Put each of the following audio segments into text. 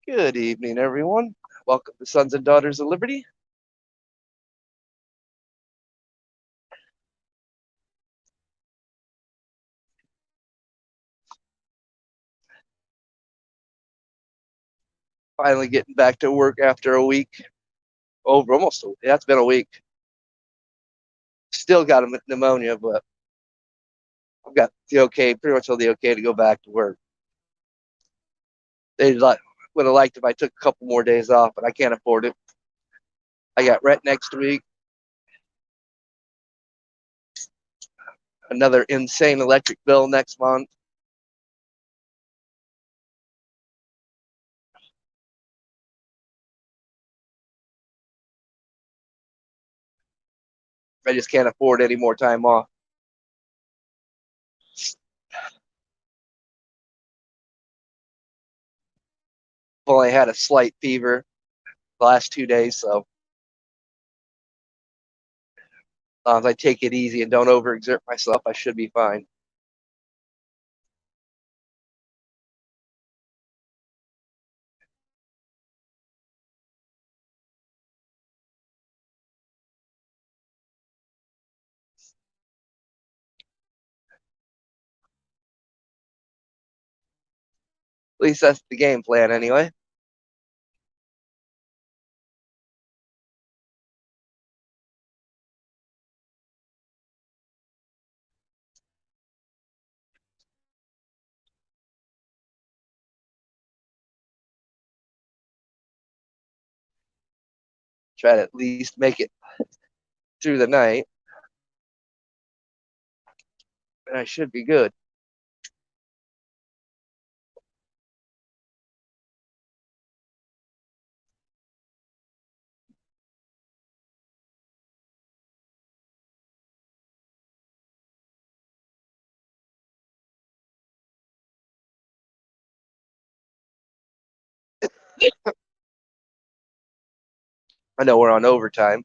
Good evening, everyone. Welcome to Sons and Daughters of Liberty. Finally getting back to work after a week. Over almost, yeah, it's been a week. Still got a pneumonia, but I've got the okay, pretty much all the okay to go back to work. They would have liked if I took a couple more days off, but I can't afford it. I got rent next week, another insane electric bill next month. I just can't afford any more time off. I've only had a slight fever the last 2 days, so as long as I take it easy and don't overexert myself, I should be fine. At least that's the game plan, anyway. Try to at least make it through the night, and I should be good. I know we're on overtime.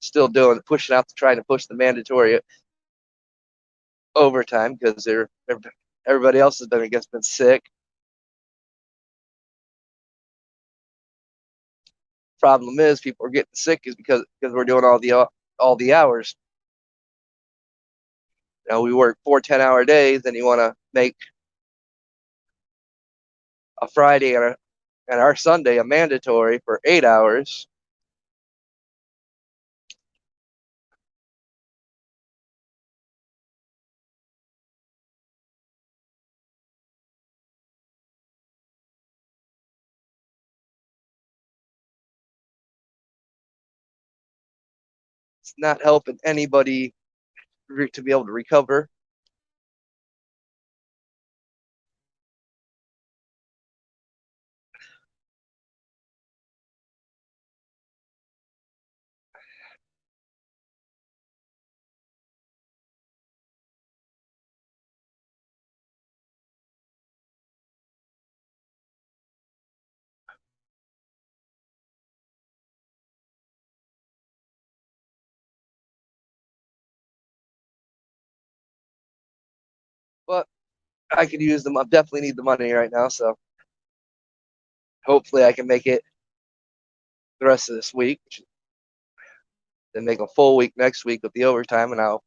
Still doing pushing out to trying to push the mandatory overtime because everybody else has been, I guess, been sick. Problem is, people are getting sick is because we're doing all the hours. We work 4 10-hour days, and you want to make a Friday and our Sunday a mandatory for 8 hours. It's not helping anybody to be able to recover. But I could use them. I definitely need the money right now, so hopefully I can make it the rest of this week, then make a full week next week with the overtime, and I'll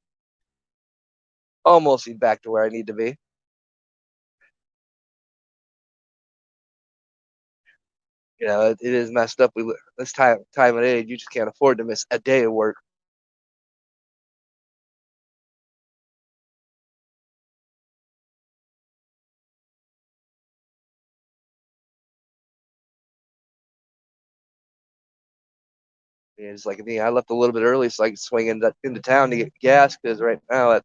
almost be back to where I need to be. It is messed up. This time of age, you just can't afford to miss a day of work. It's like me. I left a little bit early so I could swing into town to get gas because right now at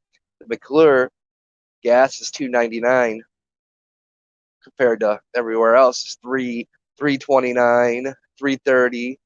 McClure, gas is $2.99 compared to everywhere else. It's $3.29, $3.30.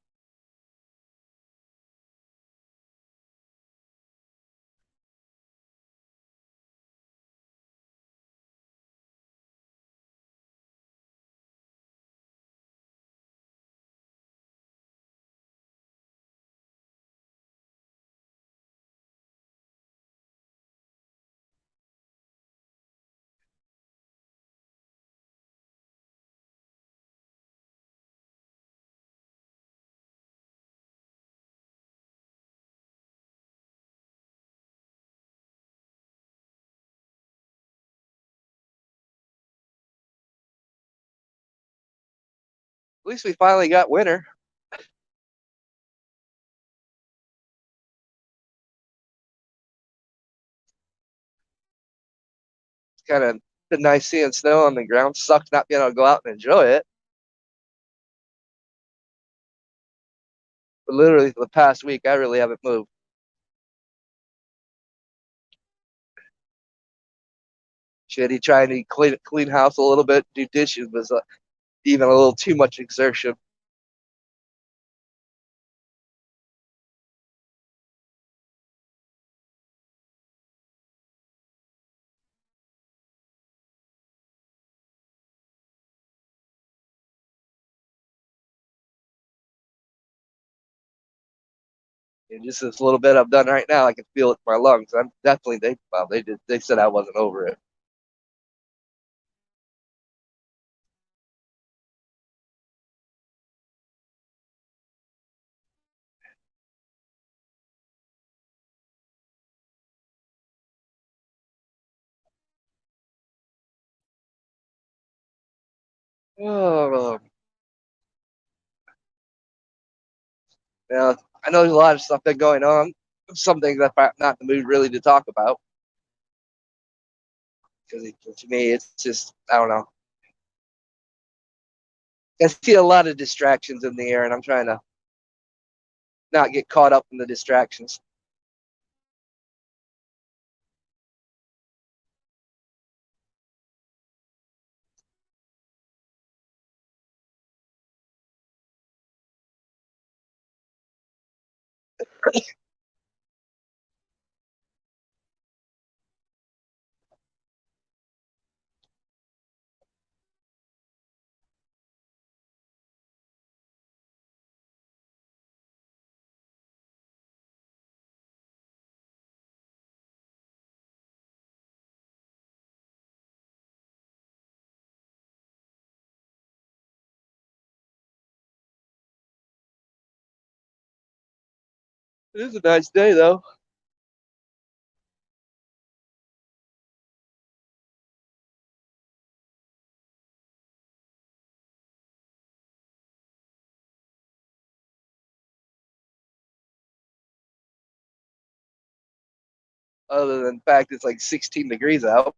least we finally got winter. It's kind of been nice seeing snow on the ground. Sucks not being able to go out and enjoy it. But literally for the past week, I really haven't moved. Shitty trying to clean house a little bit, do dishes was even a little too much exertion. And just this little bit I've done right now, I can feel it in my lungs. I'm definitely they said I wasn't over it. Oh, now I know there's a lot of stuff been going on. Some things I'm not in the mood really to talk about because to me it's just I don't know. I see a lot of distractions in the air, and I'm trying to not get caught up in the distractions. It is a nice day though. Other than the fact it's like 16 degrees out.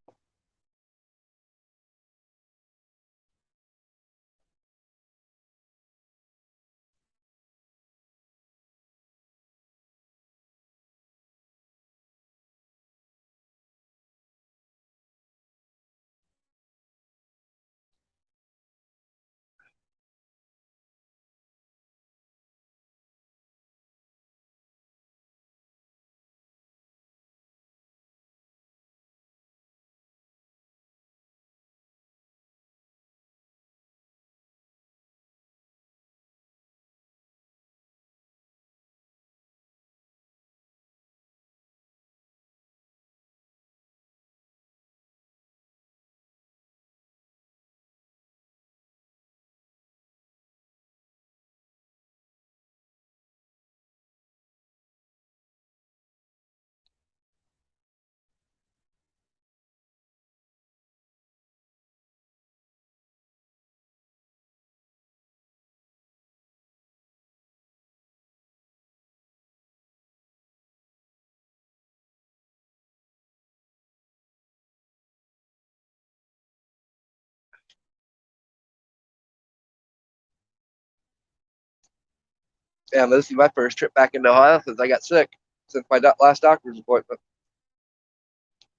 Damn, this is my first trip back into Ohio since I got sick. Since my last doctor's appointment,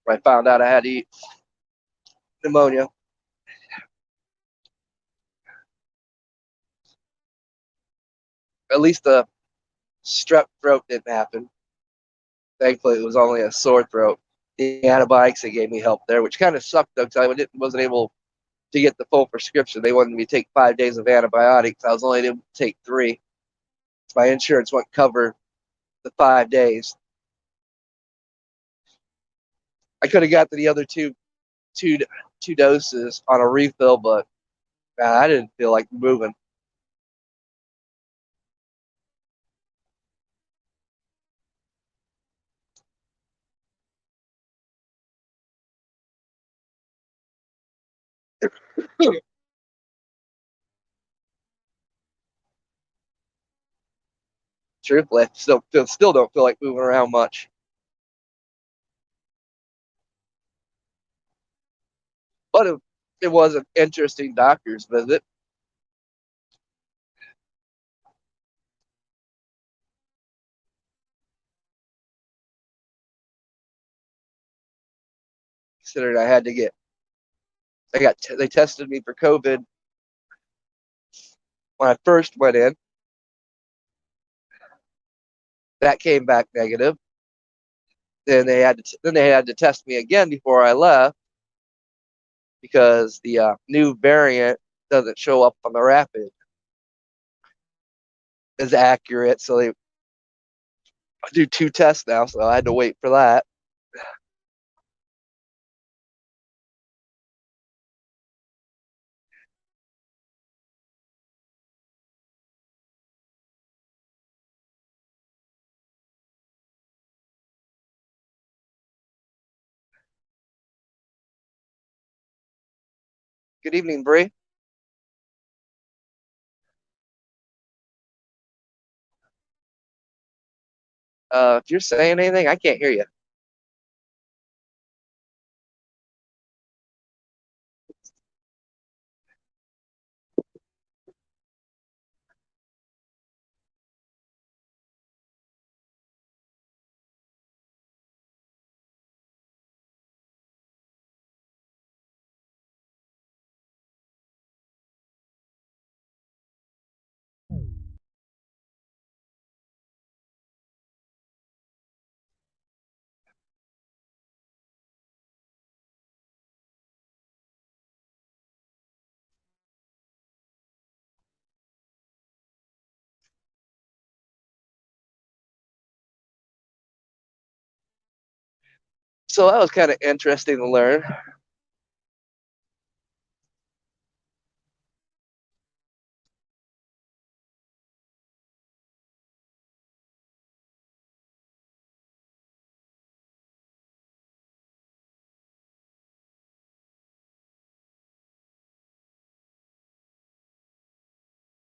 I found out I had to eat pneumonia. At least the strep throat didn't happen. Thankfully, it was only a sore throat. The antibiotics they gave me helped there, which kind of sucked though because wasn't able to get the full prescription. They wanted me to take 5 days of antibiotics. I was only able to take three. My insurance wouldn't cover the 5 days. I could have got the other two, two doses on a refill, but I didn't feel like moving. Truthfully, I still don't feel like moving around much. But it was an interesting doctor's visit. Considering they tested me for COVID when I first went in. That came back negative. Then they had to test me again before I left because the new variant doesn't show up on the rapid as accurate. So they do 2 tests now. So I had to wait for that. Good evening, Bree. If you're saying anything, I can't hear you. So that was kind of interesting to learn.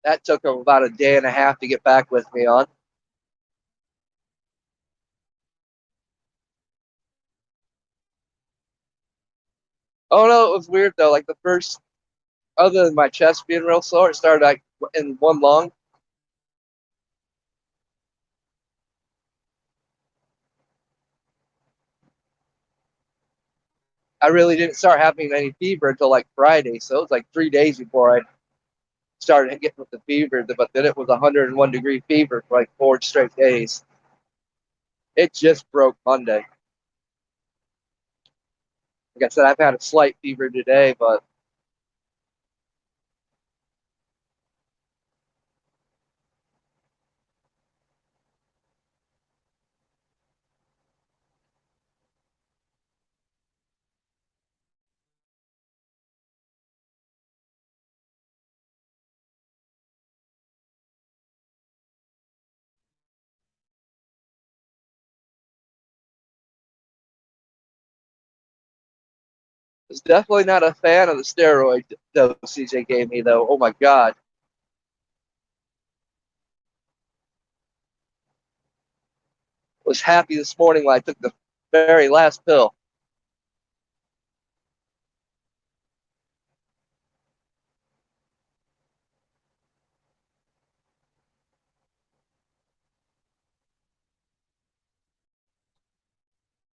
That took them about a day and a half to get back with me on. Oh no, it was weird though. Like the first, other than my chest being real sore, it started like in one lung. I really didn't start having any fever until like Friday. So it was like 3 days before I started getting with the fever. But then it was 101-degree fever for like 4 straight days. It just broke Monday. Like I said, I've had a slight fever today, but I was definitely not a fan of the steroid dosage they gave me, though. Oh my God. Was happy this morning when I took the very last pill.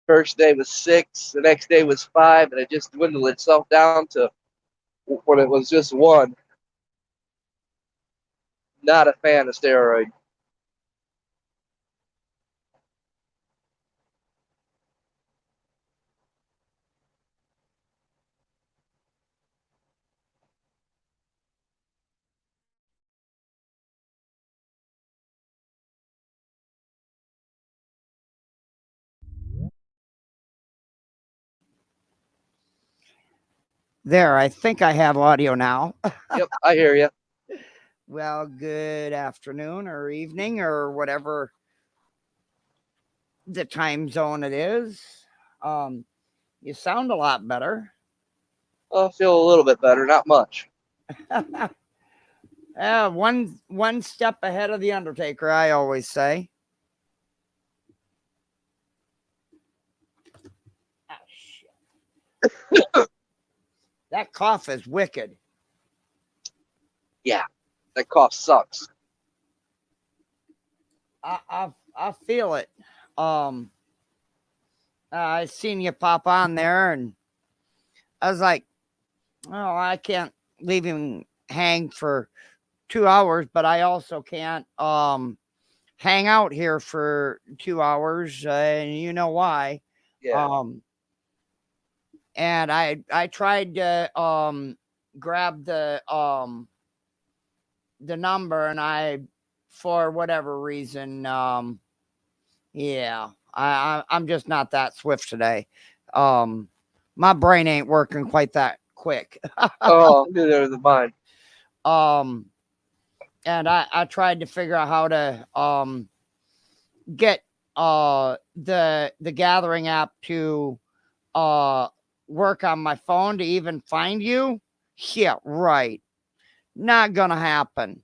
First day was 6, the next day was 5, and it just dwindled itself down to when it was just 1. Not a fan of steroid. There, I think I have audio now. Yep, I hear you. Well, good afternoon or evening or whatever the time zone it is. Um, you sound a lot better. I feel a little bit better, not much. One step ahead of the Undertaker, I always say. Ah, shit. That cough is wicked. Yeah, that cough sucks. I feel it. Um, I seen you pop on there, and I was like, oh, I can't leave him hang for 2 hours, but I also can't hang out here for 2 hours, and you know why. Yeah. Um, and I tried to grab the number, and I, for whatever reason, yeah, I'm just not that swift today. Um, my brain ain't working quite that quick. Oh, neither is mine. um, and I tried to figure out how to get the gathering app to uh work on my phone to even find you. Yeah, right. Not gonna happen.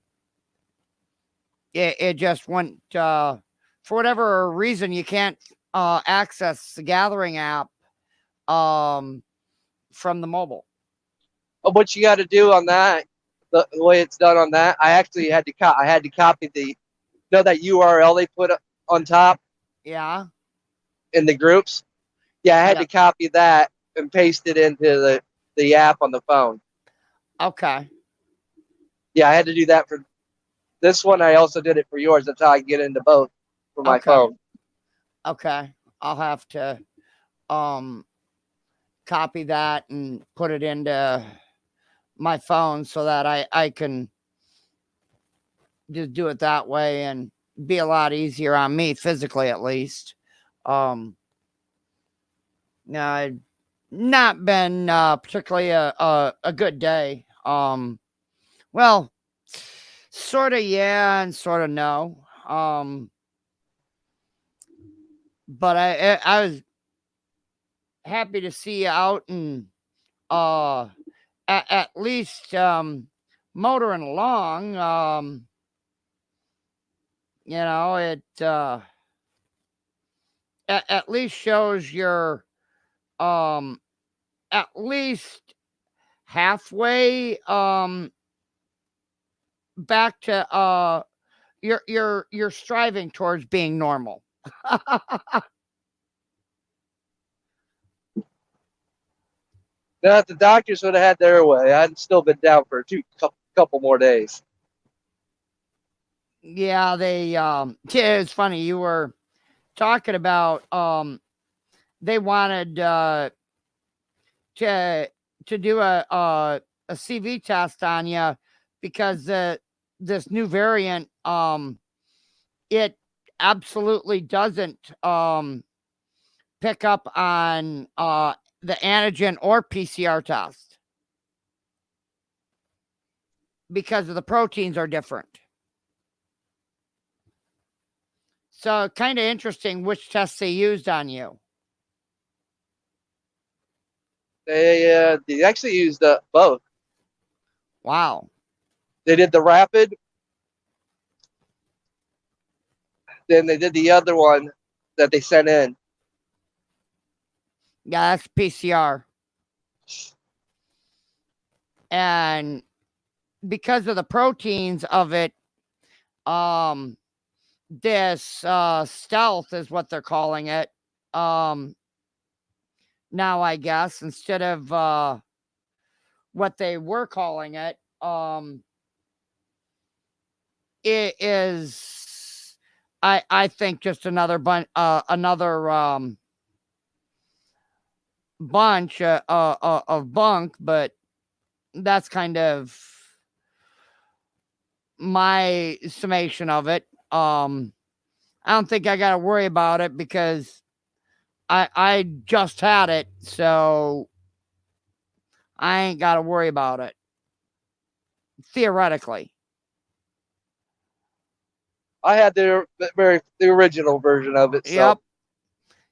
It just went for whatever reason you can't access the gathering app um from the mobile. Oh, what you got to do on that, the way it's done on that, I actually had to I had to copy that URL they put on top Yeah. in the groups. Yeah, I had Yeah. to copy that and paste it into the app on the phone. Okay. Yeah, I had to do that for this one. I also did it for yours. That's how I get into both for my Okay. phone. Okay. I'll have to um copy that and put it into my phone so that I can just do it that way and be a lot easier on me physically, at least. Um, I've not been particularly a good day. Well, sort of yeah and sort of no. But I was happy to see you out and uh at least motoring along. It at least shows you're um at least halfway back to you're striving towards being normal. Now, if the doctors would have had their way, I'd still been down for couple more days. Yeah, yeah, it's funny you were talking about they wanted to do a CV test on you because this new variant it absolutely doesn't pick up on the antigen or PCR test because of the proteins are different. So kind of interesting which tests they used on you. They actually used both. Wow. They did the rapid, then they did the other one that they sent in. Yeah, that's PCR. And because of the proteins of it, um, this stealth is what they're calling it. Um, Now I guess instead of what they were calling it, it is I think just another bunch of bunk, but that's kind of my summation of it. I don't think I got to worry about it because I just had it, so I ain't got to worry about it theoretically. I had the original version of it, so Yep.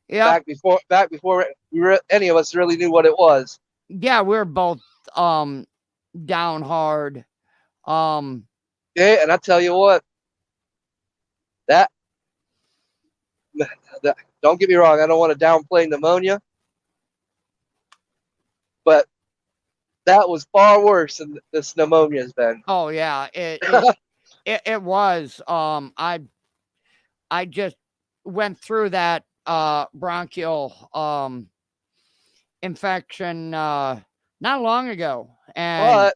Yep. back before any of us really knew what it was. Yeah, we're both down hard. Um Hey, and I tell you what, that, that don't get me wrong, I don't want to downplay pneumonia, but that was far worse than this pneumonia has been. Oh yeah, it was. I just went through that bronchial infection not long ago, and But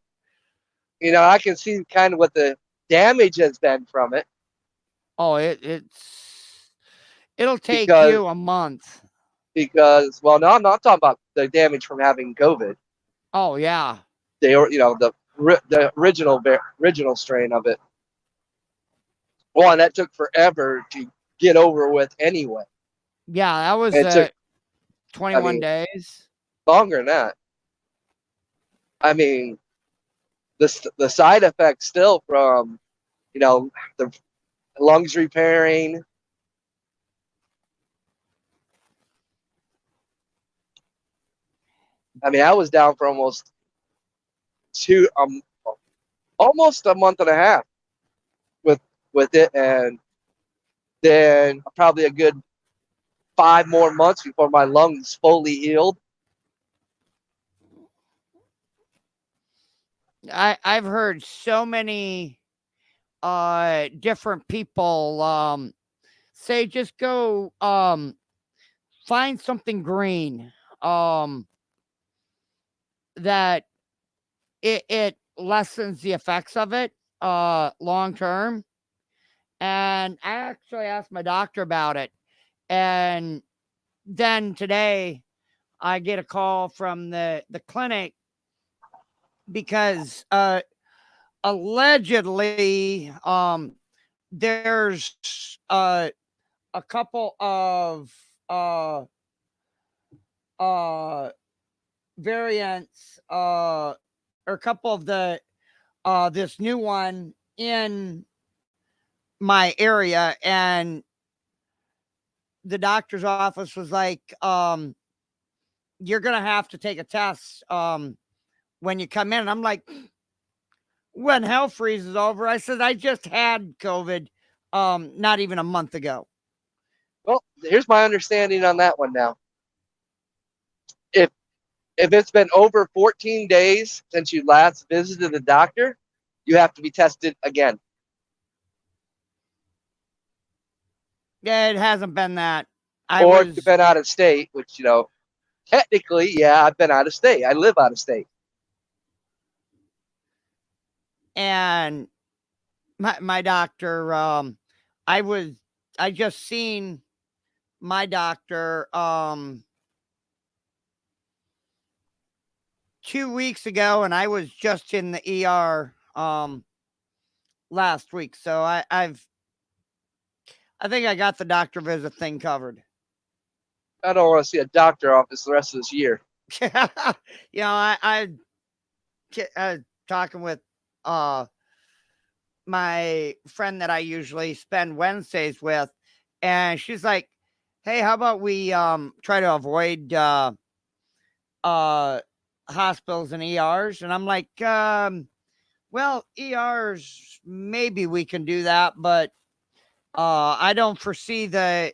I can see kind of what the damage has been from it oh, it'll take because you a month. well, no, I'm not talking about the damage from having COVID. Oh yeah, They were, the original strain of it. One that took forever to get over with anyway. yeah, that was It took, I 21 mean, days. longer than that. I mean, the side effects still from the lungs repairing. I mean, I was down for two almost a month and a half with it, and then probably a good 5 more months before my lungs fully healed. I've heard so many different people say just go find something green um that it lessens the effects of it long term. And I actually asked my doctor about it, and then today I get a call from the clinic because allegedly there's a couple of uh variants or a couple of the this new one in my area, and the doctor's office was like, you're gonna have to take a test when you come in. And I'm like, when hell freezes over, I said I just had COVID not even a month ago. Well, here's my understanding on that one now. If it's been over 14 days since you last visited the doctor, you have to be tested again. Yeah, it hasn't been that. I Or if you've was, been out of state, which, technically, yeah, I've been out of state. I live out of state. and my doctor, I was, I just seen my doctor 2 weeks ago, and I was just in the ER last week. So I think I got the doctor visit thing covered. I don't want to see a doctor office the rest of this year. I talking with uh my friend that I usually spend Wednesdays with, and she's like, "Hey, how about we try to avoid uh hospitals and ERs?" And I'm like, well, ERs, maybe we can do that, but I don't foresee the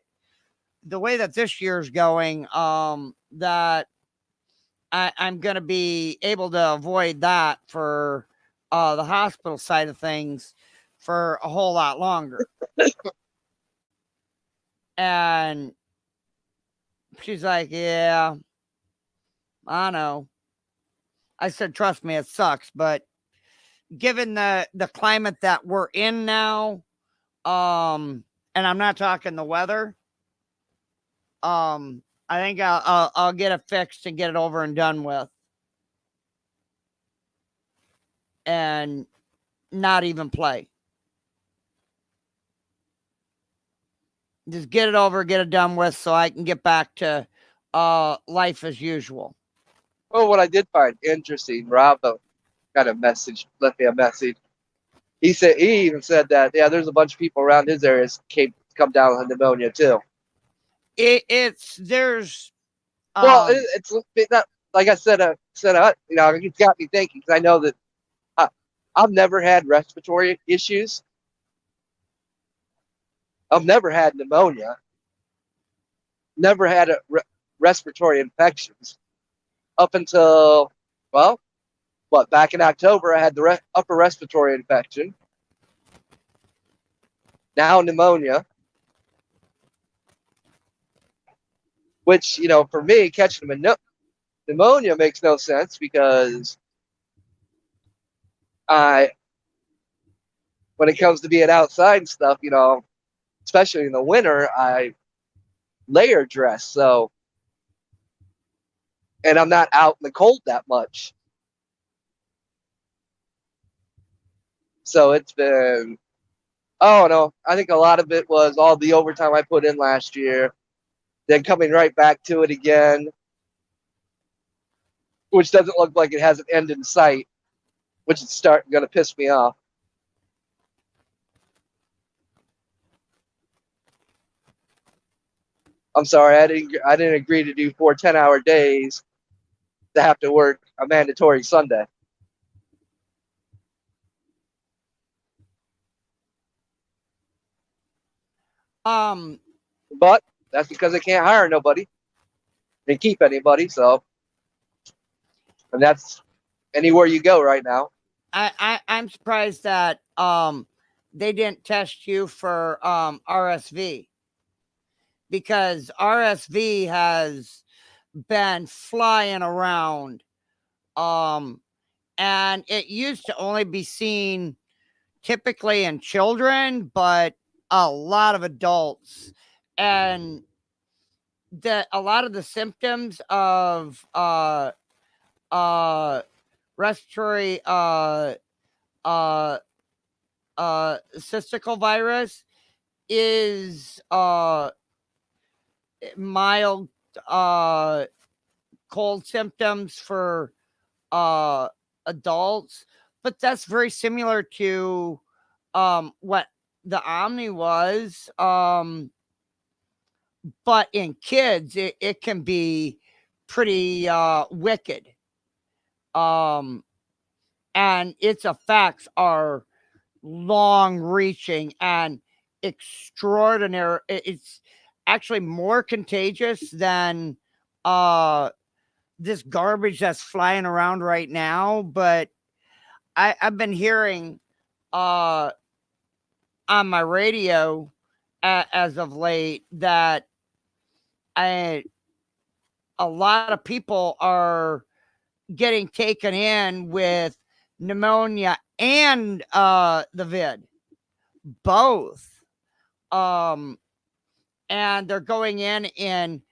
way that this year's going, that I'm going to be able to avoid that for the hospital side of things for a whole lot longer. And she's like, yeah, I know. I said, trust me, it sucks, but given the climate that we're in now, and I'm not talking the weather, I think I'll get it fixed and get it over and done with, and not even play. Just get it over, get it done with, so I can get back to life as usual. Well, what I did find interesting, Rob kind of left me a message. He even said that, yeah, there's a bunch of people around his areas come down with pneumonia too. It's there's Well, it's not like I said. It's got me thinking because I know that I've never had respiratory issues. I've never had pneumonia. Never had respiratory infections up until, well, what, back in October, I had the upper respiratory infection. Now pneumonia, which, for me, catching pneumonia makes no sense because I, when it comes to being outside and stuff, especially in the winter, I layer dress. So, and I'm not out in the cold that much. So it's been, oh no, I think a lot of it was all the overtime I put in last year, then coming right back to it again, which doesn't look like it has an end in sight, which is going to piss me off. I'm sorry, I didn't agree to do 4 10-hour days to have to work a mandatory Sunday. Um, But that's because they can't hire nobody and keep anybody. So, and that's anywhere you go right now. I'm surprised that they didn't test you for RSV, because RSV has been flying around, um and it used to only be seen typically in children, but a lot of adults. And a lot of the symptoms of uh respiratory uh cystical virus is mild uh cold symptoms for uh adults, but that's very similar to what the Omni was. But in kids it can be pretty wicked. Um and its effects are long reaching and extraordinary. It's actually more contagious than uh this garbage that's flying around right now. But I've been hearing uh on my radio as of late that I, a lot of people are getting taken in with pneumonia and the vid, both. Um, and they're going in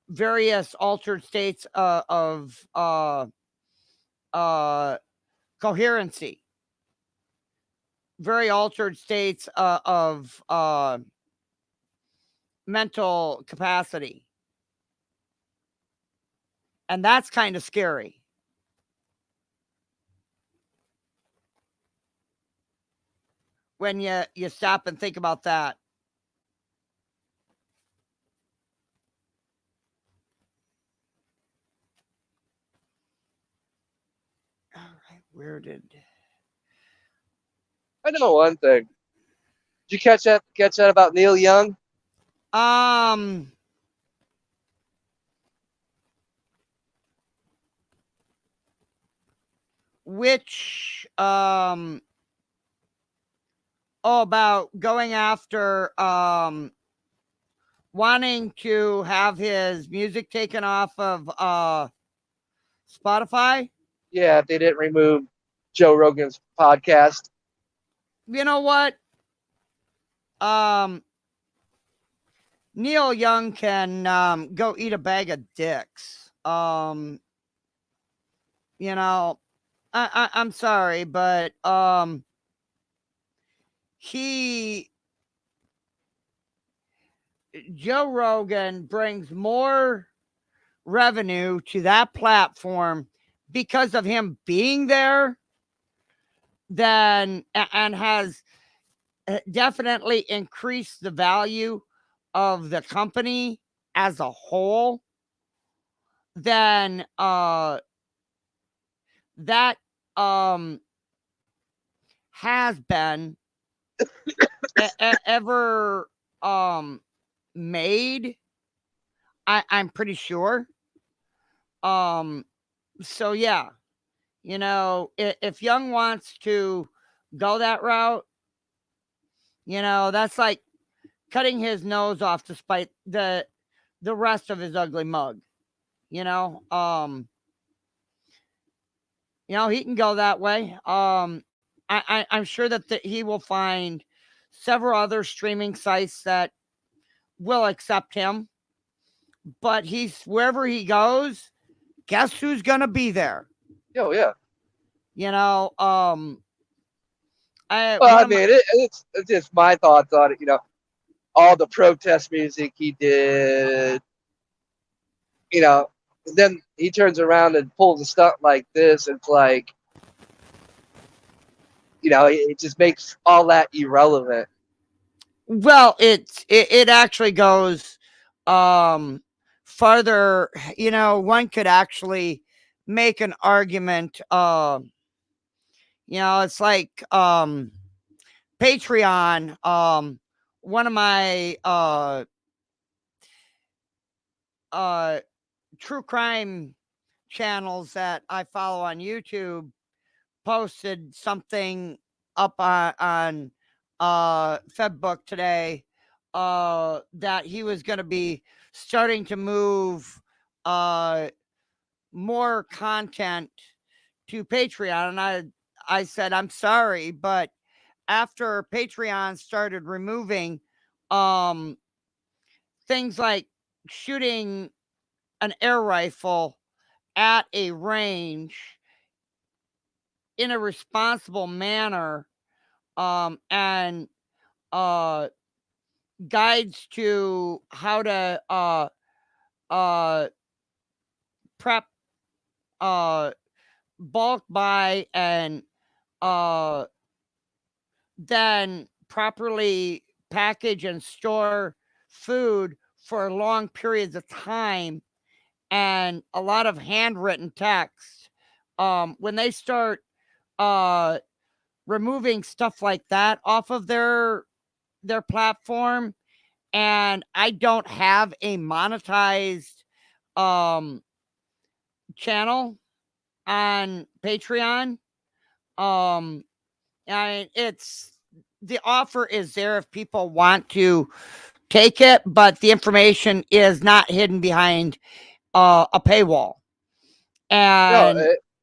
various altered states of uh, coherency, very altered states of mental capacity. And that's kind of scary when you stop and think about that. All right, where did I know one thing. Did you catch that? Catch that about Neil Young? um which oh, about going after wanting to have his music taken off of Spotify. Yeah, if they didn't remove Joe Rogan's podcast. You know what? Um Neil Young can go eat a bag of dicks. You know, I'm sorry, but he Joe Rogan brings more revenue to that platform because of him being there than, and has definitely increased the value of the company as a whole, than that um has been ever made. I'm pretty sure. Um, so yeah, if Young wants to go that route, that's like cutting his nose off to spite the rest of his ugly mug. You know, um, he can go that way. I'm sure that he will find several other streaming sites that will accept him. But he's wherever he goes, guess who's gonna be there? Oh yeah. You know, I Well, one I of my mean, it's just my thoughts on it. All the protest music he did. You know, and then he turns around and pulls a stunt like this. It's like, it just makes all that irrelevant. well, it actually goes farther. One could actually make an argument. It's like Patreon. One of my uh true crime channels that I follow on YouTube posted something up on Fedbook today that he was going to be starting to move uh more content to Patreon, and I said I'm sorry, but after Patreon started removing um things like shooting an air rifle at a range in a responsible manner, and uh guides to how to uh prep, uh bulk buy, and uh then properly package and store food for long periods of time, and a lot of handwritten text. When they start uh removing stuff like that off of their platform, and I don't have a monetized um channel on Patreon, um and it's the offer is there if people want to take it, but the information is not hidden behind a paywall. No, And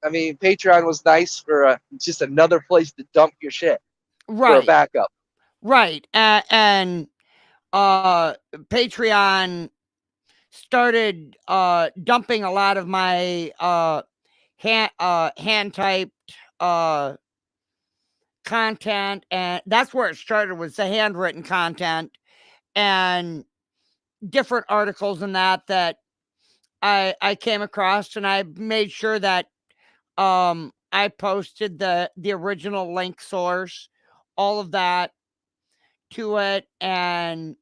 I mean, Patreon was nice for just another place to dump your shit for a right, backup. right, and Patreon started dumping a lot of my hand typed uh content, and that's where it started, was the handwritten content and different articles and that I came across, and I made sure that I posted the original link source, all of that to it, and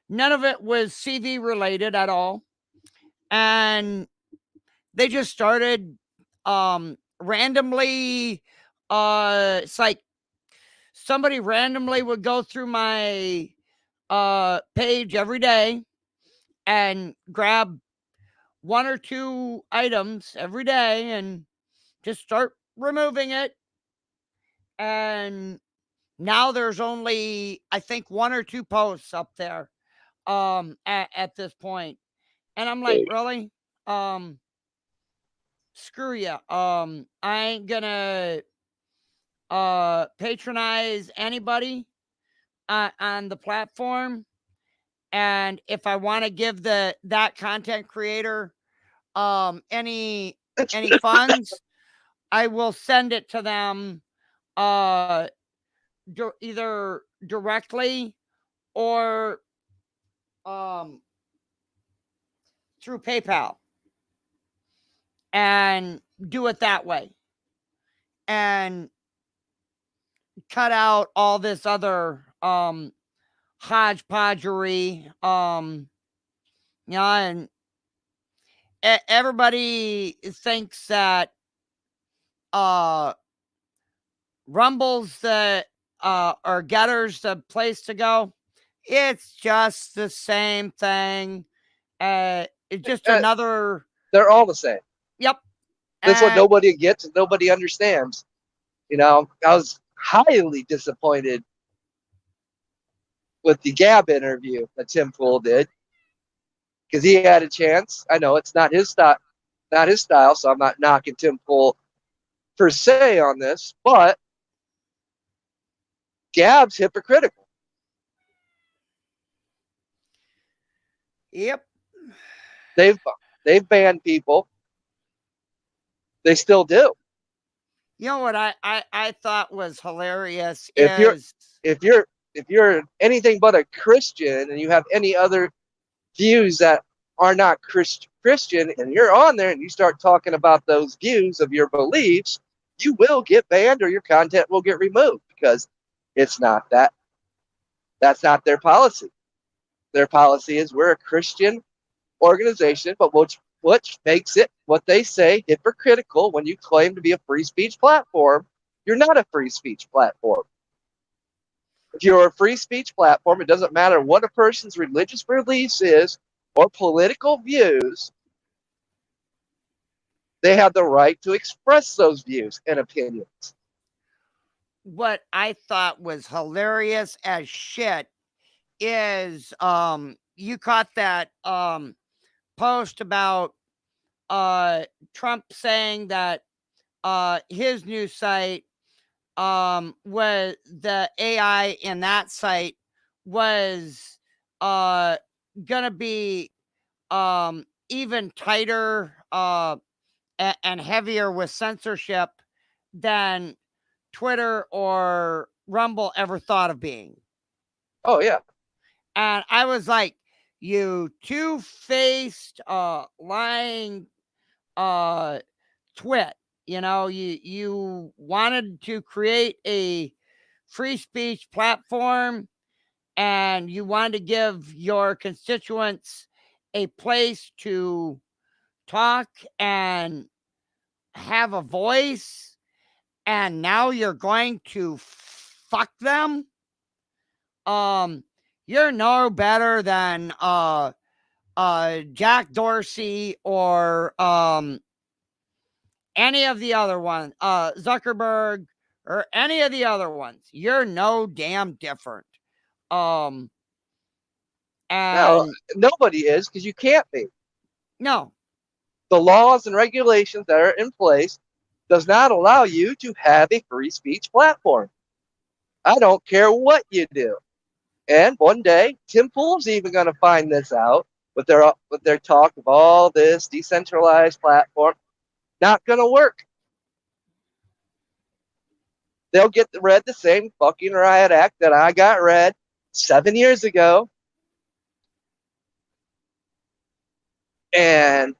none of it was CV related at all. And they just started randomly, it's like somebody randomly would go through my page every day and grab one or two items every day and just start removing it. And now there's only, I think, one or two posts up there at this point. And I'm like, really? Um Screw you. I ain't gonna patronize anybody on the platform. And if I want to give that content creator any funds, I will send it to them uh either directly or um through PayPal, and do it that way, and cut out all this other hodgepodgery. And everybody thinks that uh Rumble's the or Getter's the place to go. It's just the same thing. It's just Uh, another. they're all the same. Yep. That's what Uh, nobody gets and nobody understands. I was highly disappointed with the Gab interview that Tim Pool did because he had a chance. I know it's not his style, so I'm not knocking Tim Pool per se on this, but Gab's hypocritical. yep. They've they've banned people. They still do. You know what I thought was hilarious If you're is if you're if you're anything but a Christian and you have any other views that are not Christian and you're on there and you start talking about those views of your beliefs, you will get banned or your content will get removed because it's not that. That's not their policy. Their policy is we're a Christian organization, but which makes it what they say hypocritical when you claim to be a free speech platform. You're not a free speech platform. If you're a free speech platform, it doesn't matter what a person's religious beliefs is or political views, they have the right to express those views and opinions. what I thought was hilarious as shit is you caught that post about Trump saying that his new site was the AI in that site was gonna be even tighter and heavier with censorship than Twitter or Rumble ever thought of being. Oh yeah. And I was like, you two-faced lying uh twit. You wanted to create a free speech platform and you wanted to give your constituents a place to talk and have a voice, and now you're going to fuck them. You're no better than Jack Dorsey or any of the other ones, Zuckerberg or any of the other ones. You're no damn different. Um, No, and nobody is because you can't be. no, The laws and regulations that are in place does not allow you to have a free speech platform. I don't care what you do. And one day, Tim Pool's even going to find this out with their talk of all this decentralized platform. Not going to work. They'll get read the same fucking riot act that I got read 7 years ago. And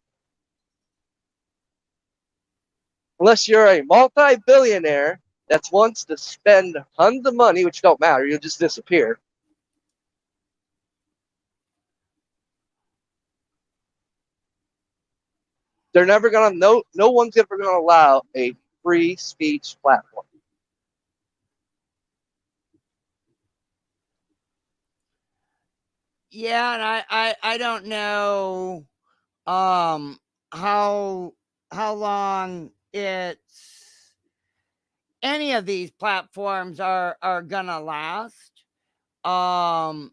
unless you're a multi-billionaire that wants to spend tons of money, which don't matter, you'll just disappear. They're never gonna no one's ever gonna allow a free speech platform. yeah, and I don't know um how long it's any of these platforms are gonna last. Um,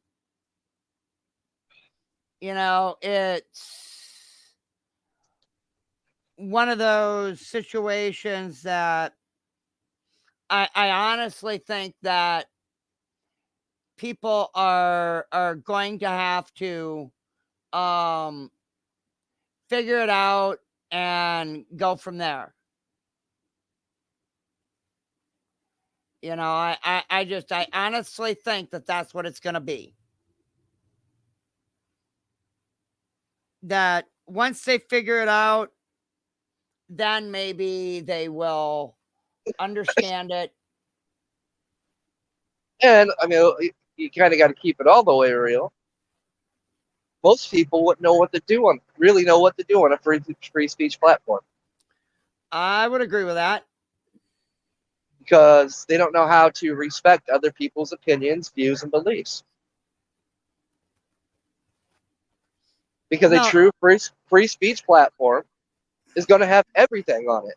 it's one of those situations that I honestly think that people are going to have to um figure it out and go from there. I honestly think that that's what it's going to be. That once they figure it out, then maybe they will understand it. And I mean, you kind of got to keep it all the way real. Most people wouldn't know what to do on really know what to do on a free speech platform. I would agree with that. because they don't know how to respect other people's opinions, views, and beliefs. Because a No, true free speech platform is going to have everything on it.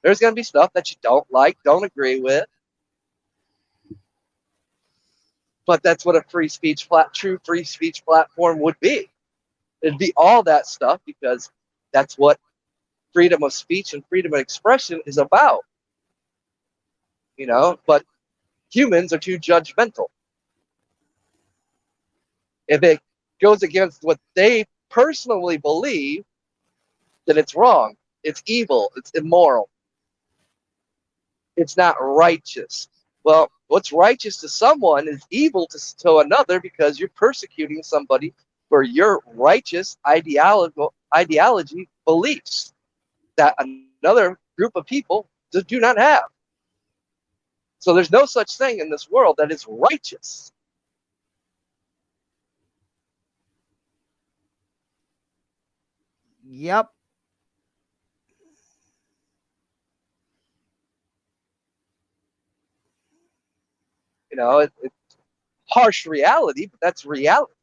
There's going to be stuff that you don't like, don't agree with, but that's what a true free speech platform would be. It'd be all that stuff because that's what freedom of speech and freedom of expression is about. But humans are too judgmental. If it goes against what they personally believe, then it's wrong. It's evil. It's immoral. It's not righteous. Well, what's righteous to someone is evil to another because you're persecuting somebody for your righteous ideology beliefs that another group of people do not have. So there's no such thing in this world that is righteous. yep. It's harsh reality, but that's reality.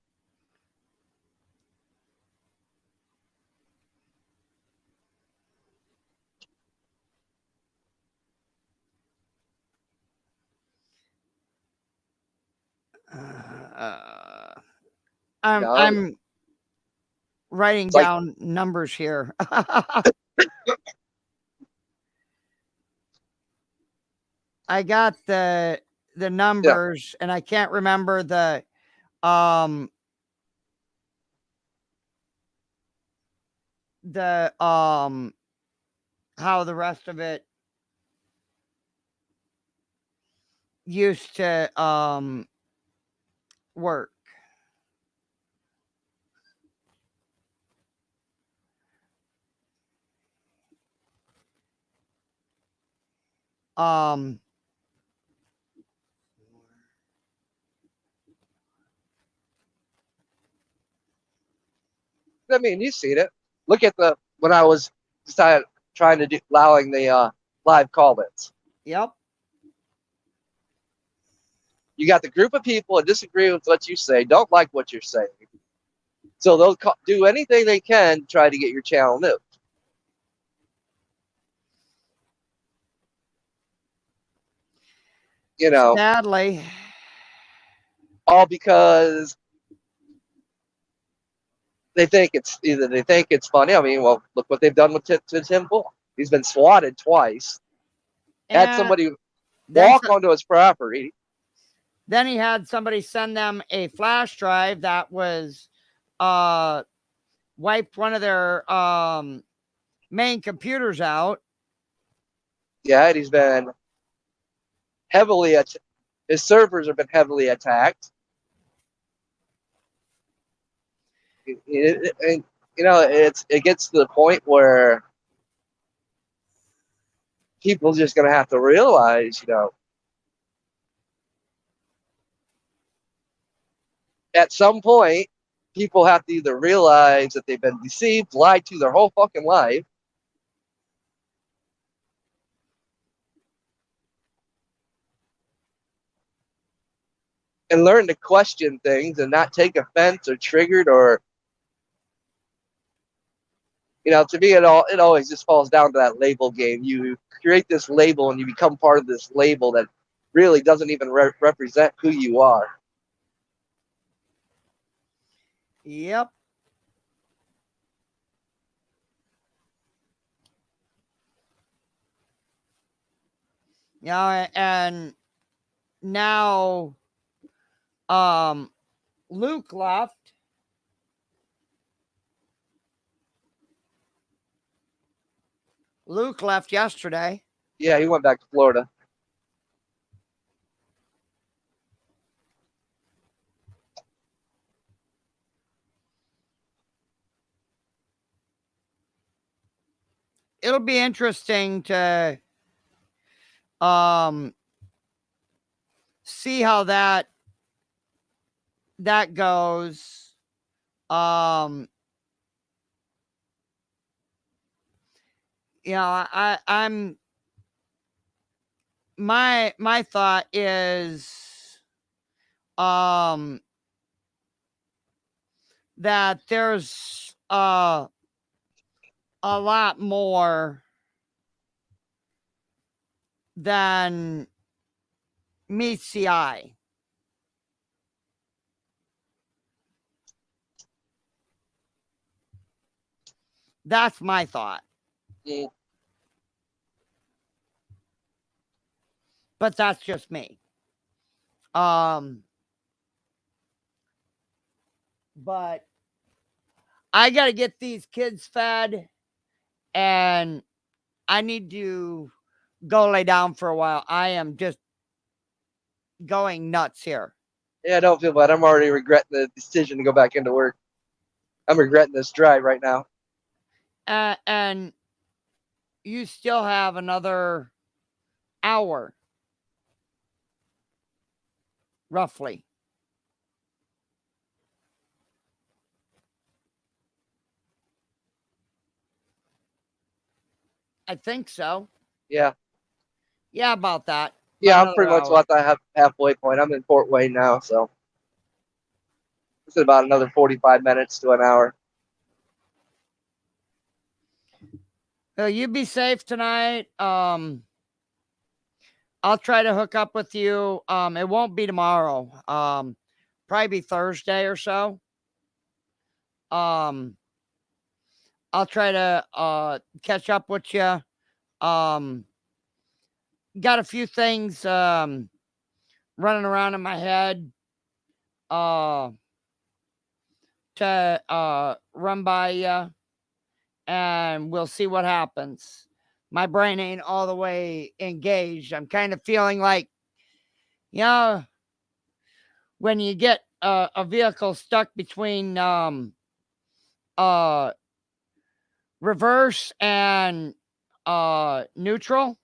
Uh, You I'm know, I'm writing it's like, down numbers here. I got the yeah, numbers, and I can't remember um the how the rest of it used to work. Um I mean, you've seen it. Look at when I was trying to do allowing the live comments. yep. You got the group of people that disagree with what you say, don't like what you're saying, so they'll do anything they can to try to get your channel moved. You know, Sadly. all because they think it's funny. I mean, well, look what they've done with to Tim Pool. He's been swatted twice. Had And somebody then walk onto his property. then he had somebody send them a flash drive that was uh wiped one of their main computers out. Yeah, he's been heavily his servers have been heavily attacked. And it gets to the point where people just going to have to realize, at some point, people have to either realize that they've been deceived, lied to their whole fucking life, and learn to question things and not take offense or triggered or, to me, it always just falls down to that label game. You create this label and you become part of this label that really doesn't even represent who you are. Yep. And now um Luke left. Luke left yesterday. Yeah, he went back to Florida. It'll be interesting to um see how that goes. Um I'm my thought is um that there's a lot more than meets the eye. That's my thought. Mm. But that's just me. Um but I got to get these kids fed, and I need to go lay down for a while. I am just going nuts here. Yeah, I don't feel bad. I'm already regretting the decision to go back into work. I'm regretting this drive right now. And you still have another hour, roughly. I think so. Yeah. Yeah, about that. About Yeah, I'm another pretty much hour. about that halfway point. I'm in Fort Wayne now, so it's about another 45 minutes to an hour. Well, you be safe tonight. I'll try to hook up with you. It won't be tomorrow. Probably be Thursday or so. Um, I'll try to catch up with you. Um, got a few things running around in my head uh to run by you, and we'll see what happens. My brain ain't all the way engaged. I'm kind of feeling like, you know, when you get a vehicle stuck between uh reverse and neutral.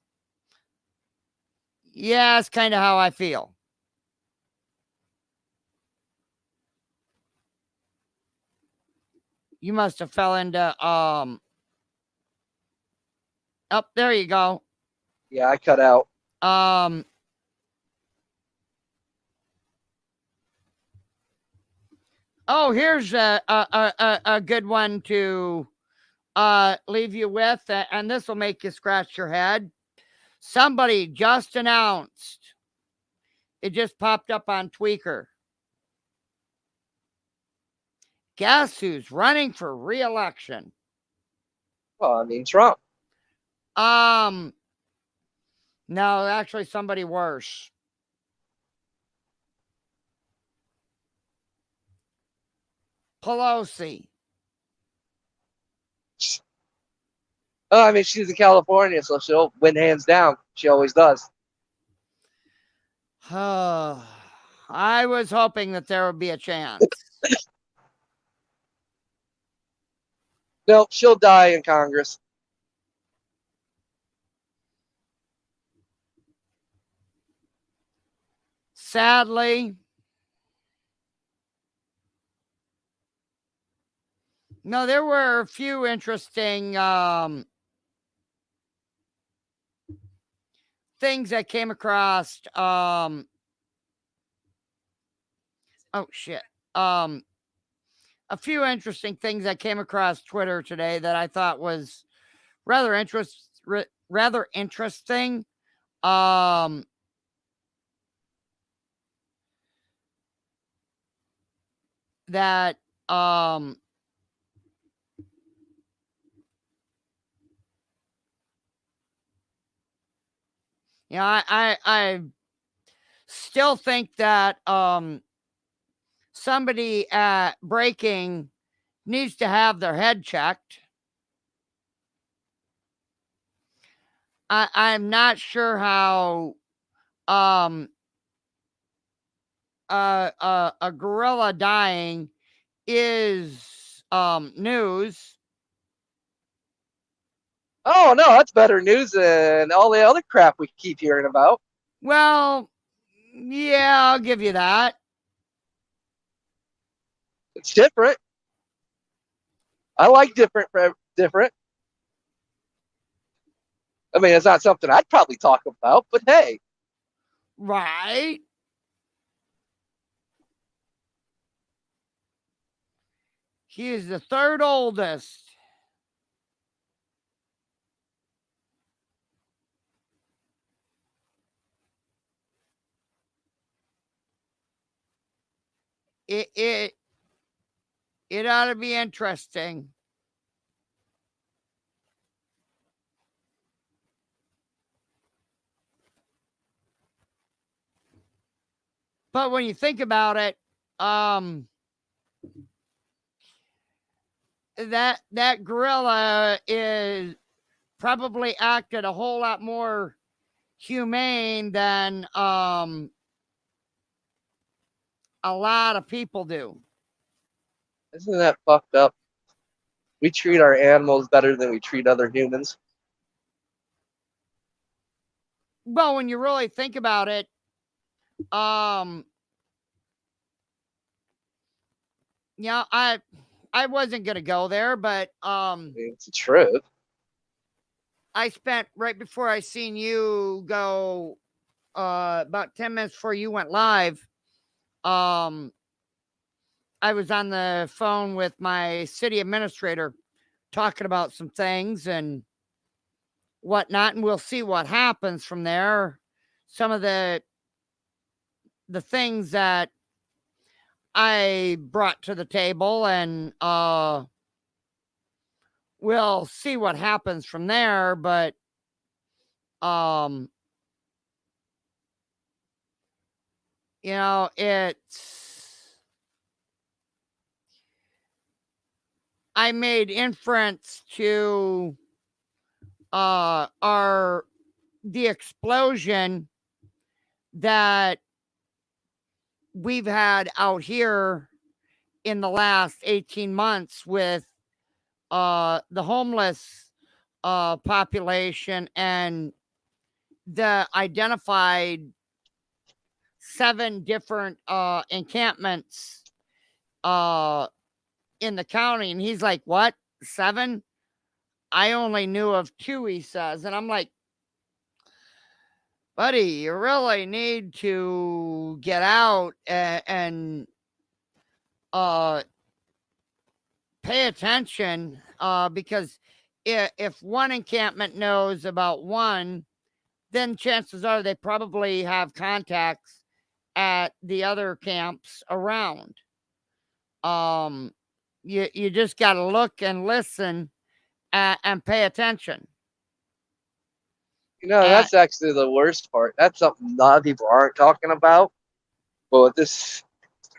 Yeah, it's kind of how I feel. You must have fell into up there you go. Yeah, I cut out. Um oh, here's a good one to leave you with, and this will make you scratch your head. Somebody just announced, it just popped up on Tweaker. Guess who's running for re-election? Well, I mean, Trump. Um, no, actually somebody worse. Pelosi. Oh, I mean, she's in California, so she'll win hands down. She always does. I was hoping that there would be a chance. No, she'll die in Congress. Sadly, no, there were a few interesting things that came across. Oh shit. Um, a few interesting things that came across Twitter today that I thought was rather interesting. Um, that you know, I still think that somebody at breaking needs to have their head checked. I'm not sure how um a gorilla dying is news. Oh no, that's better news than all the other crap we keep hearing about. Well, yeah, I'll give you that. It's different. I like different. Different. I mean, it's not something I'd probably talk about, but hey, Right? He is the third oldest. It it it ought to be interesting. But when you think about it, um, that gorilla is probably acted a whole lot more humane than a lot of people do. isn't that fucked up? We treat our animals better than we treat other humans. Well, when you really think about it, um, yeah, I wasn't gonna go there, but I mean, it's the truth. I spent right before I seen you go, about 10 minutes before you went live. Um, I was on the phone with my city administrator talking about some things and whatnot, and we'll see what happens from there. Some of the things that I brought to the table, and we'll see what happens from there. But um, it's I made inference to our the explosion that we've had out here in the last 18 months with the homeless population and the identified 7 different encampments uh, in the county. And he's like, "What? 7? I only knew of 2," he says. And I'm like, "Buddy, you really need to get out and uh, pay attention because if one encampment knows about one, then chances are they probably have contacts at the other camps around. Um, you just got to look and listen and pay attention." You know, Uh, that's actually the worst part. That's something a lot of people aren't talking about. But with this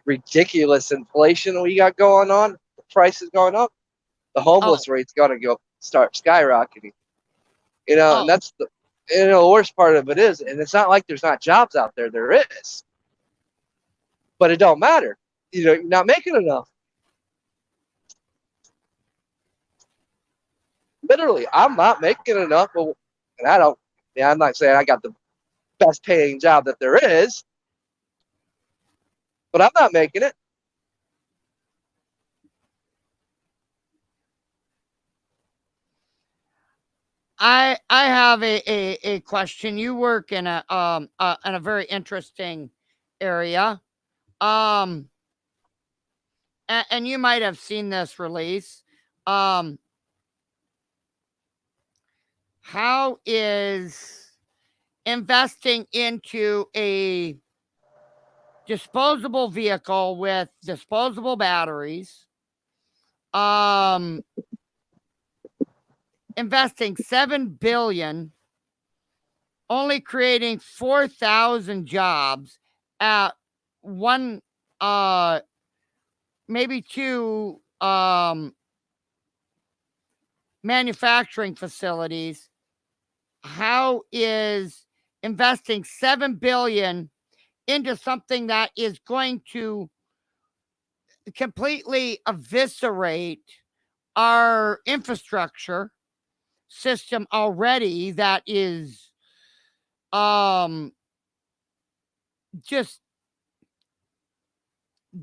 ridiculous inflation we got going on, the prices going up, the oh, homeless rate's gonna go start skyrocketing. You know, and oh, that's the worst part of it is, and it's not like there's not jobs out there. There is, but it don't matter. You know, you're not making enough. Literally, I'm not making enough, and I don't. Yeah, I'm not saying I got the best paying job that there is, but I'm not making it. I have a question. You work in a very interesting area. Um, and you might have seen this release. Um, how is investing into a disposable vehicle with disposable batteries, um, investing 7 billion, only creating 4,000 jobs at one, uh, maybe two manufacturing facilities? How is investing 7 billion into something that is going to completely eviscerate our infrastructure system already, that is um just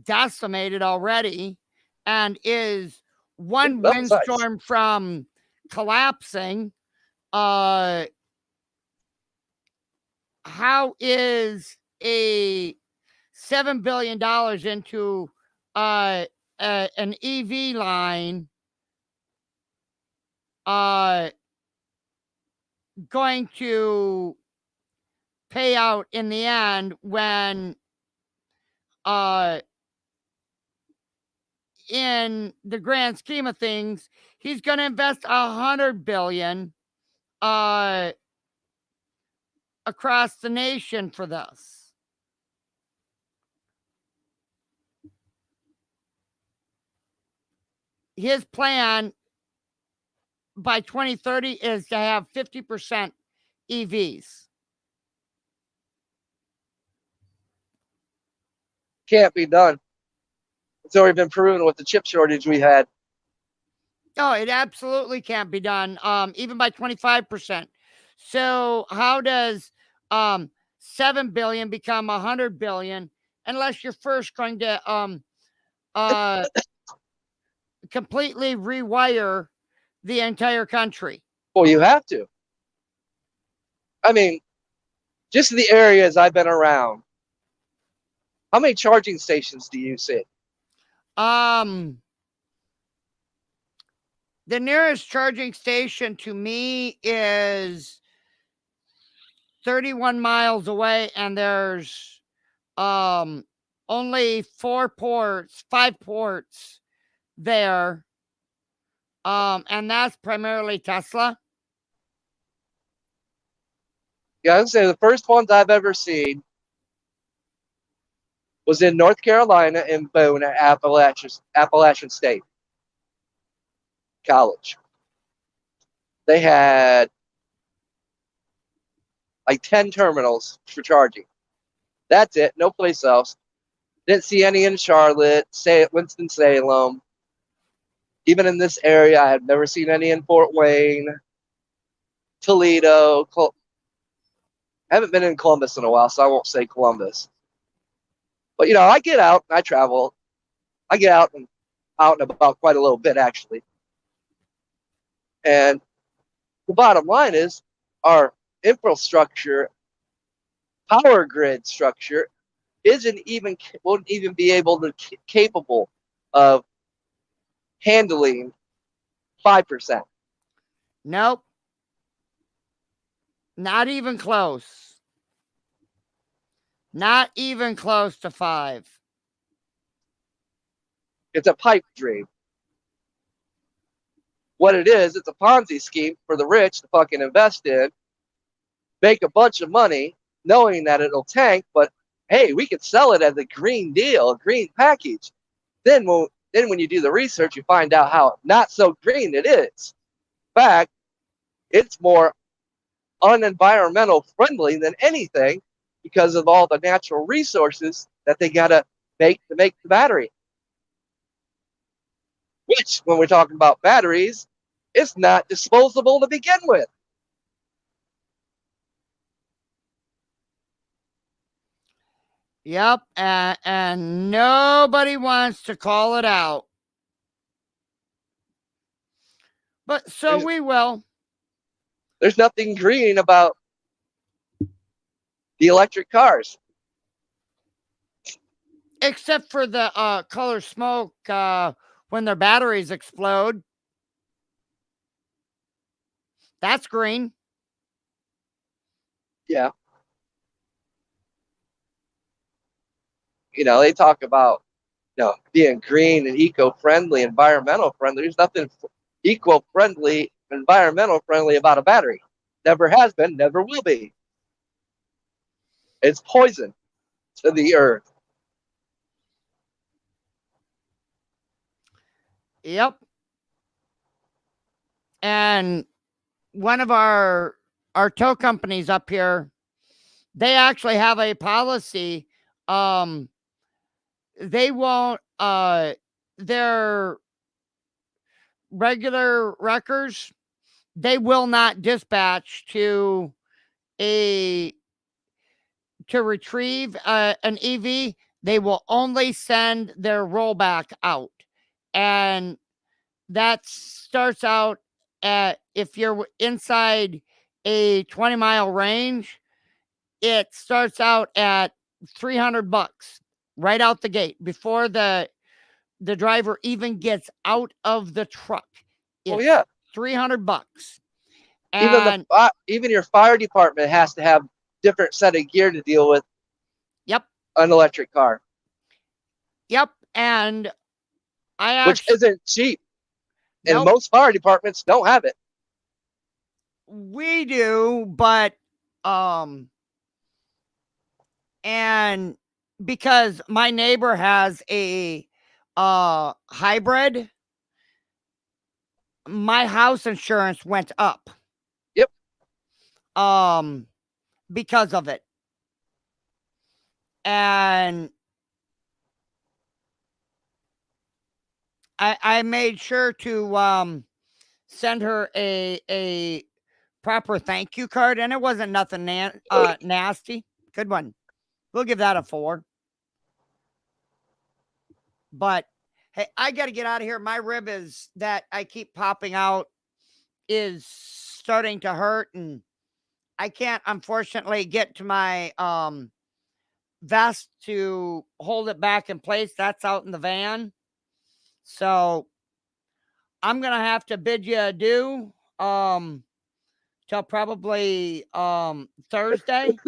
decimated already and is one Well, besides, windstorm from collapsing? uh how is a $7 billion into an EV line going to pay out in the end when in the grand scheme of things, he's going to invest $100 billion across the nation for this. His plan by 2030 is to have 50% EVs. Can't be done. It's already been proven with the chip shortage we had. Oh, it absolutely can't be done. Even by 25%. So how does 7 billion become 100 billion unless you're first going to completely rewire the entire country? Well, you have to. I mean, just the areas I've been around, how many charging stations do you see? The nearest charging station to me is 31 miles away, and there's only 5 ports there. And that's primarily Tesla. Yeah, I would say the first ones I've ever seen was in North Carolina in Boone at Appalachian State College. They had like 10 terminals for charging. That's it. No place else. Didn't see any in Charlotte, Winston-Salem. Even in this area, I have never seen any in Fort Wayne, Toledo. I haven't been in Columbus in a while, so I won't say Columbus. But, you know, I get out, I travel. I get out and about quite a little bit, actually. And the bottom line is our infrastructure, power grid structure, won't even be capable of handling 5%. Nope. Not even close. Not even close to 5. It's a pipe dream. What it is, it's a Ponzi scheme for the rich to fucking invest in, make a bunch of money, knowing that it'll tank, but hey, we could sell it as a green deal, a green package. Then when you do the research, you find out how not so green it is. In fact, it's more unenvironmental friendly than anything because of all the natural resources that they gotta make to make the battery. Which, when we're talking about batteries, it's not disposable to begin with. Yep, and nobody wants to call it out. But so we will. There's nothing green about the electric cars. Except for the color smoke when their batteries explode. That's green. Yeah. You know, they talk about, you know, being green and eco-friendly, environmental friendly. There's nothing eco-friendly, environmental friendly about a battery. Never has been, never will be. It's poison to the earth. Yep. And one of our tow companies up here, they actually have a policy. They won't their regular wreckers, they will not dispatch to retrieve an EV. They will only send their rollback out, and that starts out at, if you're inside a 20-mile range, it starts out at $300 right out the gate before the driver even gets out of the truck. Oh It's yeah. $300. Even And even your fire department has to have different set of gear to deal with yep, an electric car, yep. And I which actually, isn't cheap. And nope, most fire departments don't have it. we do, but and because my neighbor has a hybrid, my house insurance went up Yep. um because of it. And I made sure to send her a proper thank you card, and it wasn't nothing nasty. Good one. We'll give that a 4. But hey, I got to get out of here. My rib is that I keep popping out is starting to hurt, and I can't unfortunately get to my vest to hold it back in place. That's out in the van. So I'm gonna have to bid you adieu. Till probably Thursday.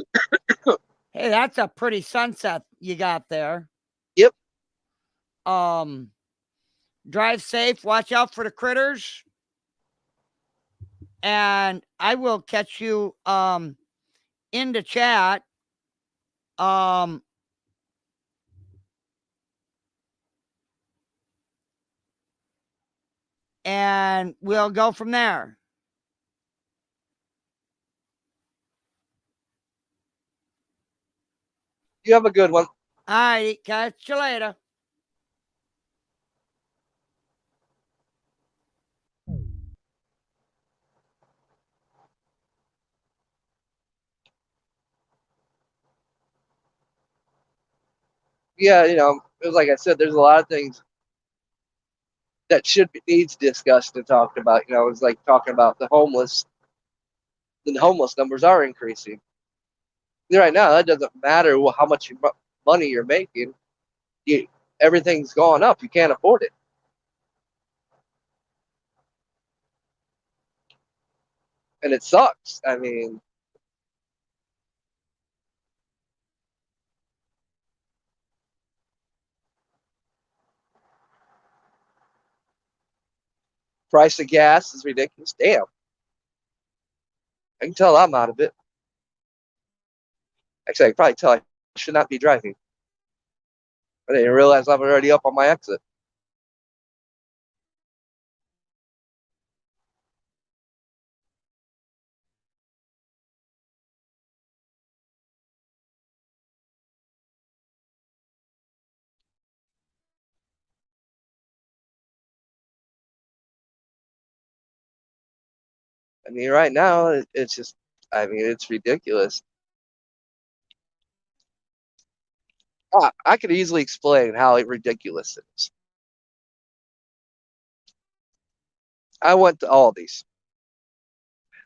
Hey, that's a pretty sunset you got there. Yep. Um Drive safe, watch out for the critters, and I will catch you in the chat. Um and we'll go from there. You have a good one. All right, catch you later. Yeah, it was like I said, there's a lot of things that needs discussed and talked about. It's like talking about the homeless. The homeless numbers are increasing. Right now, that doesn't matter how much money you're making. You, everything's gone up. You can't afford it, and it sucks. I mean, price of gas is ridiculous. Damn, I can tell I'm out of it. Actually, I can probably tell I should not be driving. I didn't realize I'm already up on my exit. I mean, right now, it's just, I mean, it's ridiculous. I could easily explain how ridiculous it is. I went to Aldi's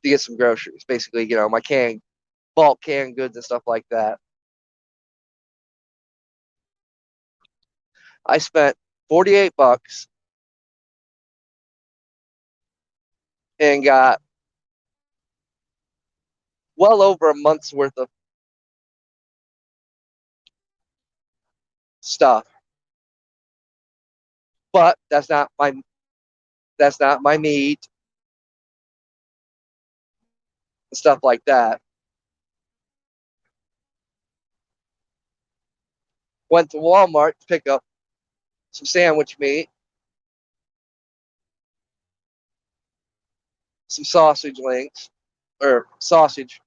to get some groceries, basically, my bulk canned goods and stuff like that. I spent $48 and got well over a month's worth of stuff. But that's not my meat and stuff like that. Went to Walmart to pick up some sandwich meat, some sausage links or sausage.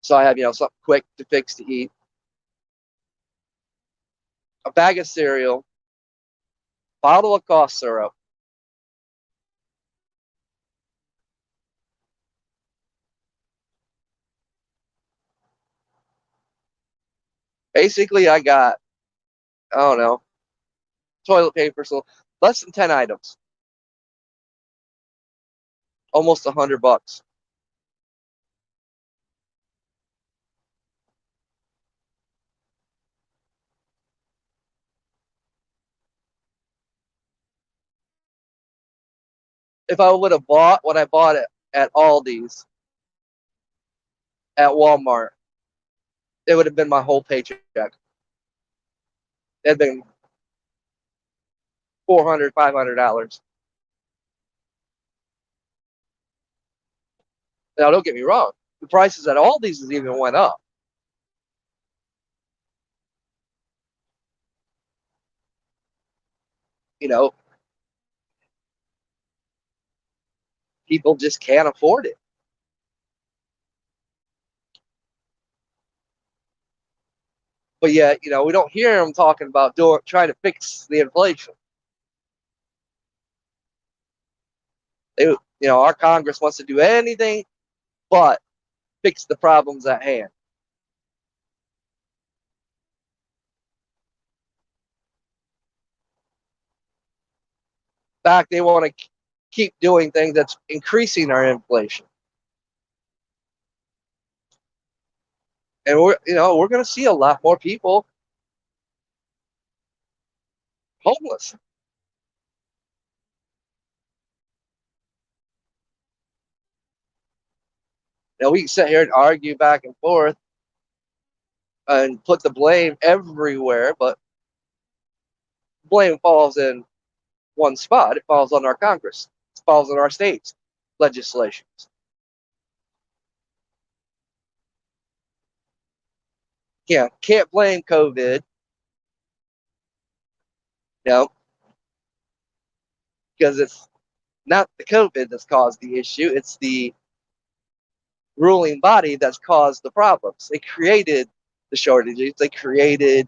So I have, something quick to fix to eat. A bag of cereal, bottle of cough syrup. Basically, I got, I don't know, toilet paper, so less than 10 items. Almost $100. If I would have bought what I bought at Aldi's, at Walmart, it would have been my whole paycheck. It'd been $400, $500. Now, don't get me wrong. The prices at Aldi's has even went up. You know, people just can't afford it. But yet, we don't hear them talking about trying to fix the inflation. Our Congress wants to do anything but fix the problems at hand. In fact, they want to keep doing things that's increasing our inflation. And we're going to see a lot more people homeless. We can sit here and argue back and forth and put the blame everywhere, but blame falls in one spot. It falls on our Congress. It falls on our states' legislations. Yeah, can't blame COVID, because it's not the COVID that's caused the issue. It's the ruling body that's caused the problems. They created the shortages. They created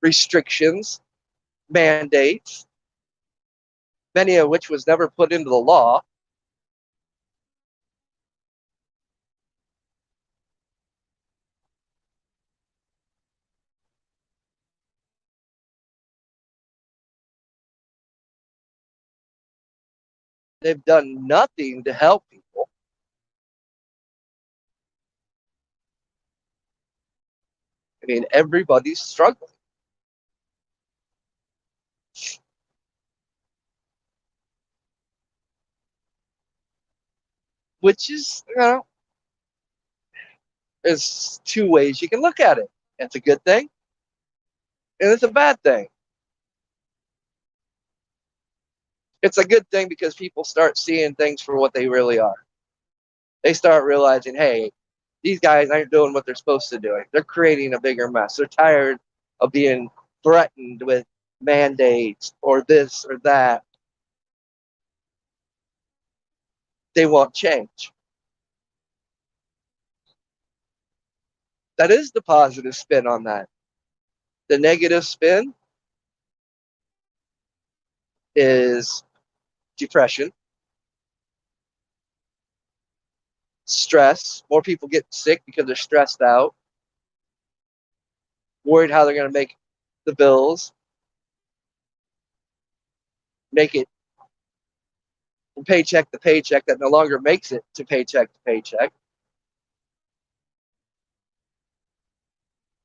restrictions, mandates, many of which was never put into the law. They've done nothing to help people. I mean, everybody's struggling. Which is, there's two ways you can look at it. It's a good thing and it's a bad thing. It's a good thing because people start seeing things for what they really are. They start realizing, hey, these guys aren't doing what they're supposed to do. They're creating a bigger mess. They're tired of being threatened with mandates or this or that. They want change. That is the positive spin on that. The negative spin is depression, stress. More people get sick because they're stressed out, worried how they're going to make the bills, make it from paycheck to paycheck that no longer makes it to paycheck.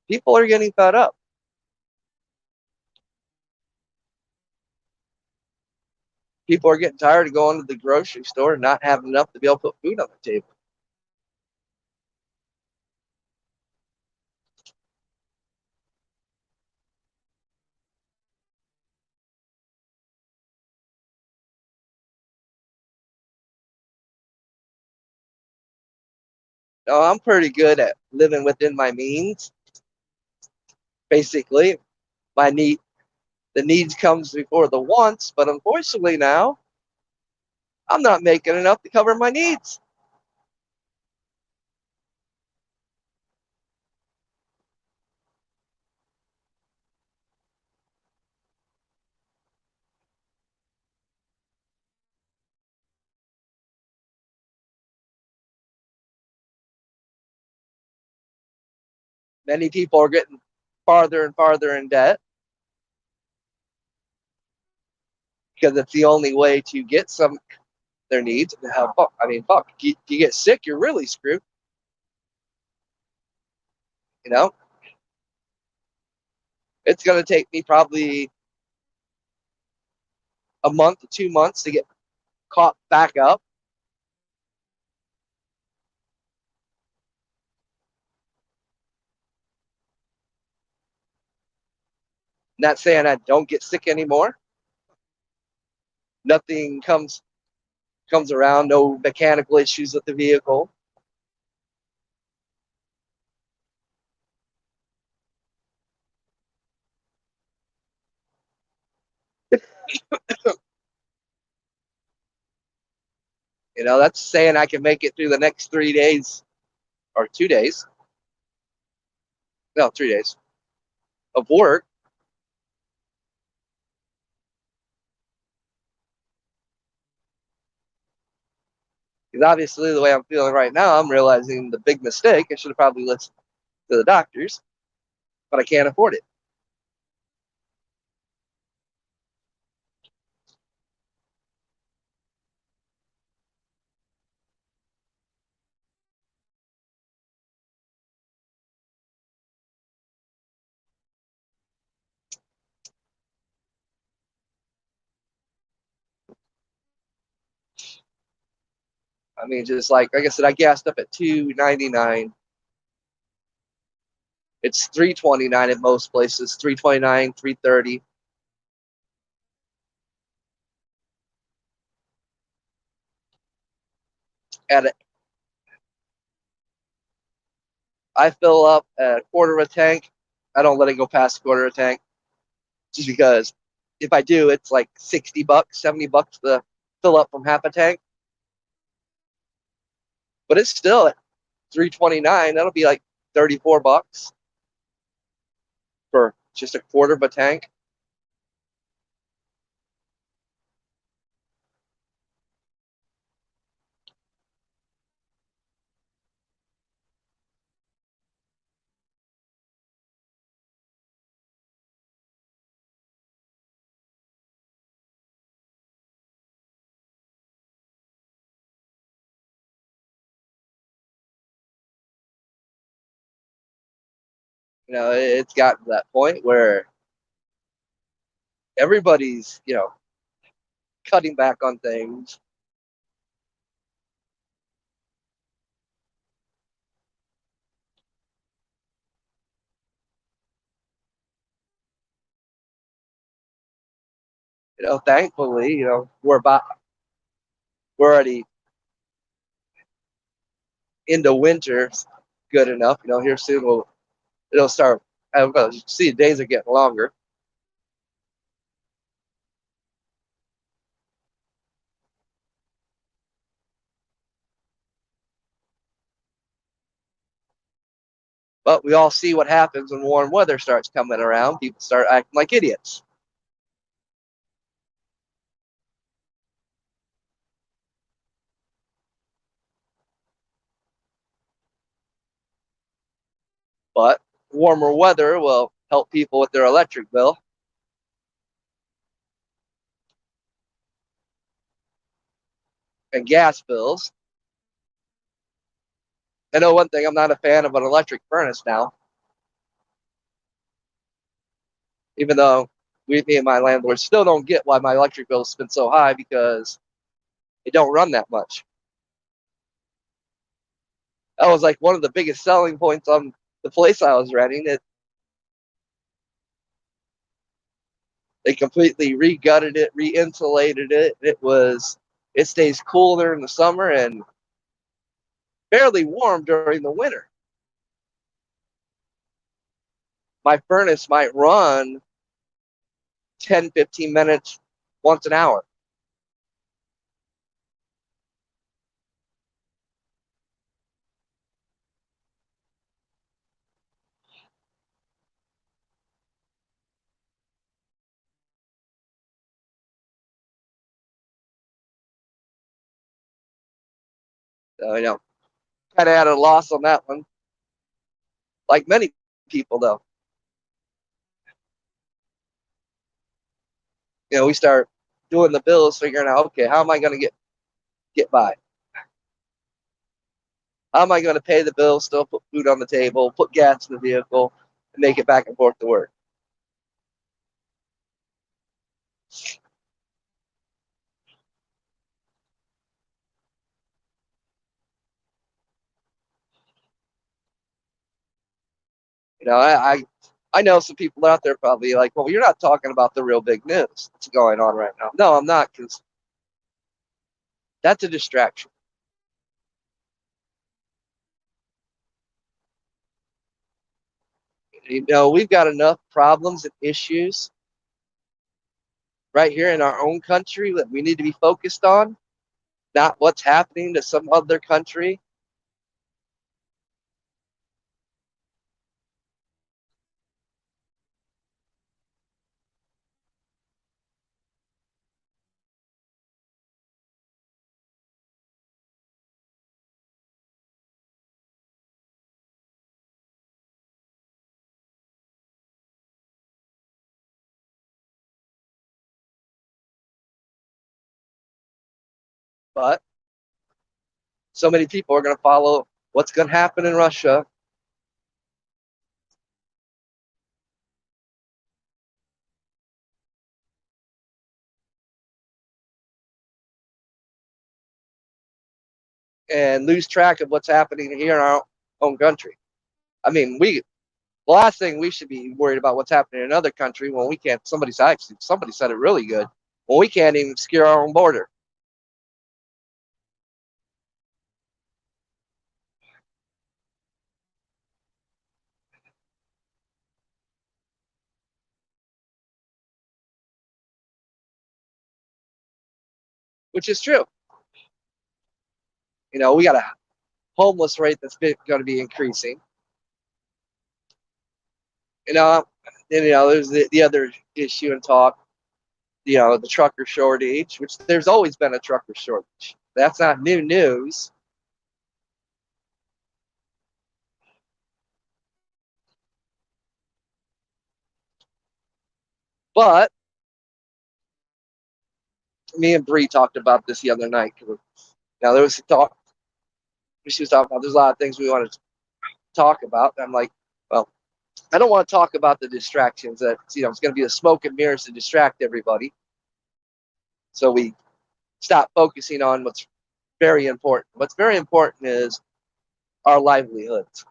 People are getting fed up. People are getting tired of going to the grocery store and not having enough to be able to put food on the table. Now, I'm pretty good at living within my means. Basically, my the needs comes before the wants, but unfortunately now I'm not making enough to cover my needs. Many people are getting farther and farther in debt because it's the only way to get some their needs and help. I mean, fuck, you get sick, you're really screwed. You know, it's going to take me probably a month to 2 months to get caught back up. Not saying I don't get sick anymore. Nothing comes around. No mechanical issues with the vehicle. That's saying I can make it through the next 3 days or 2 days. No, 3 days of work. Because obviously, the way I'm feeling right now, I'm realizing the big mistake. I should have probably listened to the doctors, but I can't afford it. I mean, just like I said, I gassed up at 299. It's 329 at most places. 329, 330. At I fill up a quarter of a tank. I don't let it go past a quarter of a tank, just because if I do, it's like $60, $70 to fill up from half a tank. But it's still at 329. That'll be like $34 for just a quarter of a tank. It's gotten to that point where everybody's cutting back on things. Thankfully, we're already into winter good enough. Here soon it'll start. Well, you see, the days are getting longer. But we all see what happens when warm weather starts coming around. People start acting like idiots. But warmer weather will help people with their electric bill and gas bills. I know one thing, I'm not a fan of an electric furnace now, even though me and my landlord still don't get why my electric bill's been so high, because it don't run that much. That was like one of the biggest selling points on the place I was renting. They completely re-gutted it, re-insulated it. It stays cool during the summer and fairly warm during the winter. My furnace might run 10, 15 minutes once an hour. So, kind of had a loss on that one. Like many people, though. We start doing the bills, figuring out, okay, how am I going to get by? How am I going to pay the bills, still put food on the table, put gas in the vehicle, and make it back and forth to work? I know some people out there probably like, well, you're not talking about the real big news that's going on right now. No, I'm not, because that's a distraction. We've got enough problems and issues right here in our own country that we need to be focused on, not what's happening to some other country. But so many people are going to follow what's going to happen in Russia. And lose track of what's happening here in our own country. I mean, the last thing we should be worried about what's happening in another country when we can't. Somebody said it really good. When we can't even secure our own border, which is true. We got a homeless rate that's going to be increasing. You know, and there's the other issue and talk. The trucker shortage, which there's always been a trucker shortage. That's not new news. But me and Bree talked about this the other night. Now there was talk. She was talking about there's a lot of things we wanted to talk about. And I'm like, well, I don't want to talk about the distractions that it's going to be the smoke and mirrors to distract everybody. So we stop focusing on what's very important. What's very important is our livelihoods,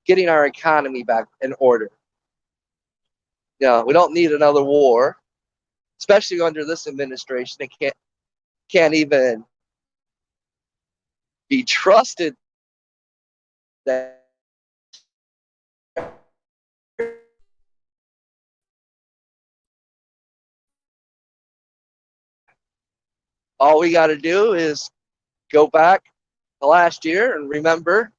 getting our economy back in order. We don't need another war, especially under this administration. It can't even be trusted that all we got to do is go back to last year and remember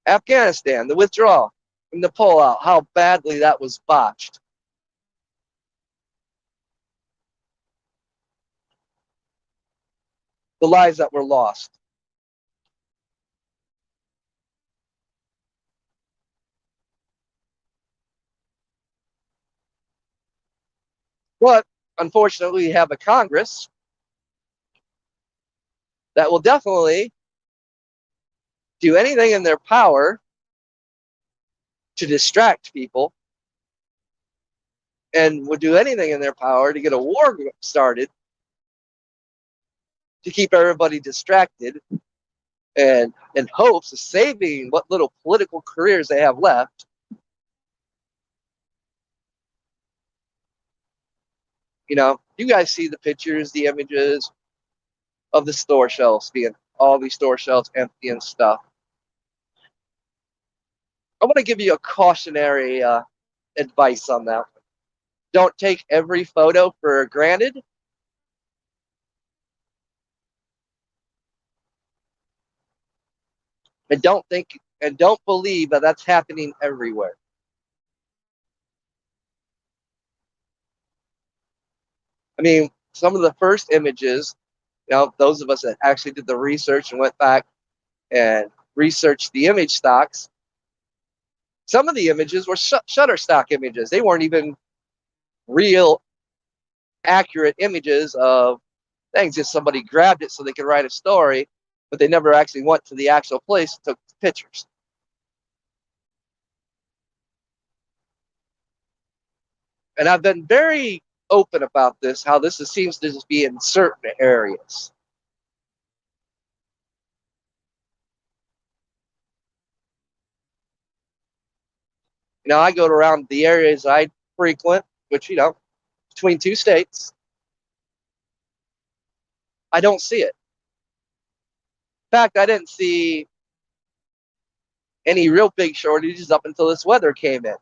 Afghanistan, the withdrawal and the pullout, how badly that was botched. The lives that were lost. But unfortunately, we have a Congress that will definitely do anything in their power to distract people and would do anything in their power to get a war started to keep everybody distracted and in hopes of saving what little political careers they have left. You guys see the pictures, the images of the store shelves being all these store shelves empty and stuff. I want to give you a cautionary advice on that. Don't take every photo for granted. And don't believe that that's happening everywhere. I mean, some of the first images, those of us that actually did the research and went back and researched the image stocks, some of the images were Shutterstock images. They weren't even real, accurate images of things. Just somebody grabbed it so they could write a story, but they never actually went to the actual place and took pictures. And I've been very open about this, how this seems to just be in certain areas. I go around the areas I frequent, which, between two states, I don't see it. In fact, I didn't see any real big shortages up until this weather came in.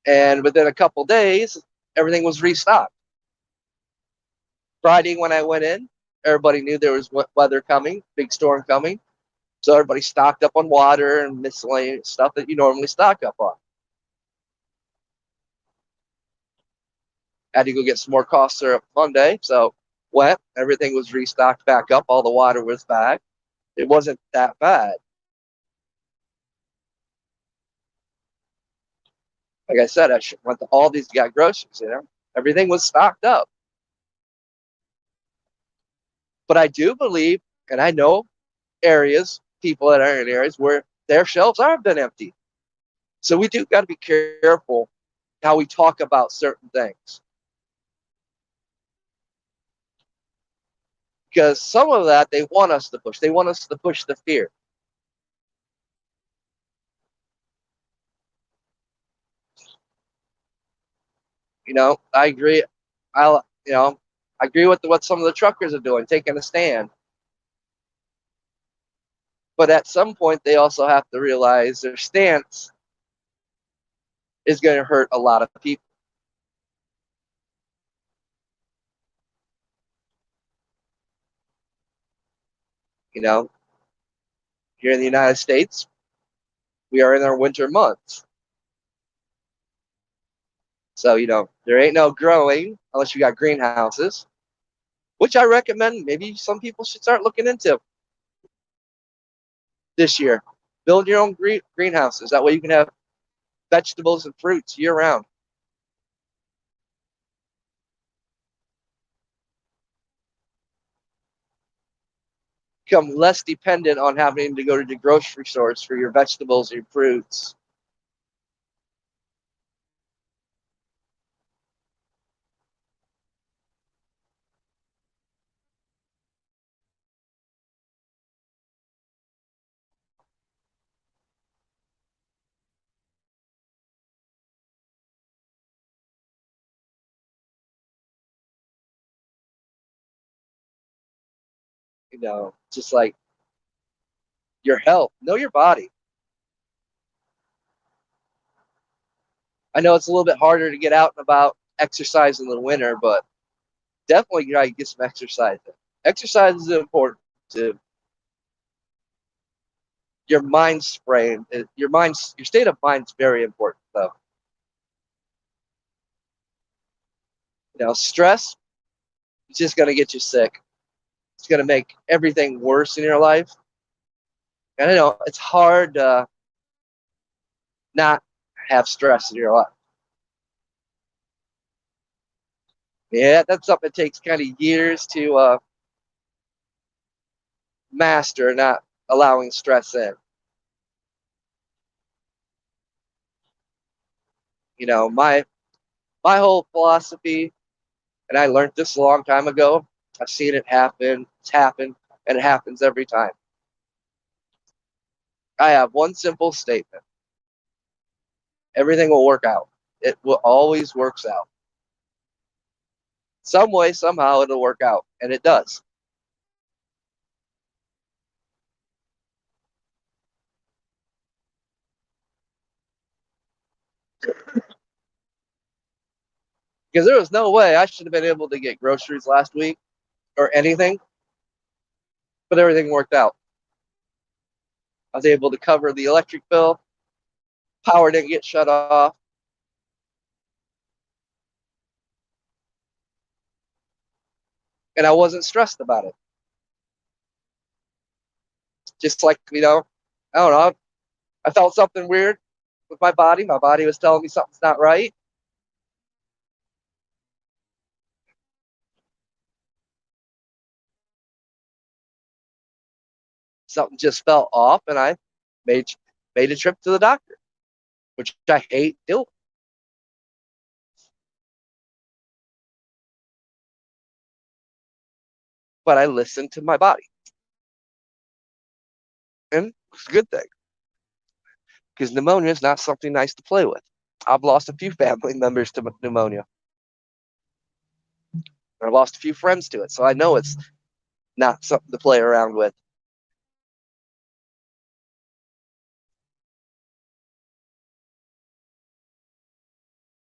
And within a couple days, everything was restocked. Friday, when I went in, everybody knew there was weather coming, big storm coming. So everybody stocked up on water and miscellaneous stuff that you normally stock up on. Had to go get some more cough syrup Monday. So went, everything was restocked back up. All the water was back. It wasn't that bad. Like I said, I went to all these got groceries, everything was stocked up. But I do believe, and I know areas, people that are in areas where their shelves have been empty. So we do got to be careful how we talk about certain things. Because some of that they want us to push. They want us to push the fear. I agree. I agree with what some of the truckers are doing, taking a stand. But at some point, they also have to realize their stance is going to hurt a lot of people. You know, here in the United States, we are in our winter months. So, there ain't no growing unless you got greenhouses, which I recommend maybe some people should start looking into this year. Build your own greenhouses. That way you can have vegetables and fruits year round. Become less dependent on having to go to the grocery stores for your vegetables or your fruits. Just like your health. Know your body. I know it's a little bit harder to get out and about, exercise in the winter, but definitely try to get some exercise in. Exercise is important to your mind's frame. Your state of mind is very important, though. Stress is just going to get you sick. It's going to make everything worse in your life. And I know it's hard to not have stress in your life. Yeah, that's something that takes kind of years to master, not allowing stress in. My whole philosophy, and I learned this a long time ago. I've seen it happen. It's happened, and it happens every time. I have one simple statement: everything will work out. It will always works out. Some way, somehow, it'll work out, and it does. Because there was no way I should have been able to get groceries last week or anything, but everything worked out. I was able to cover the electric bill. Power didn't get shut off. And I wasn't stressed about it. Just like, I don't know, I felt something weird with my body. My body was telling me something's not right. Something just felt off, and I made made a trip to the doctor, which I hate doing. But I listened to my body, and it's a good thing. because pneumonia is not something nice to play with. I've lost a few family members to pneumonia. I've lost a few friends to it, so I know it's not something to play around with.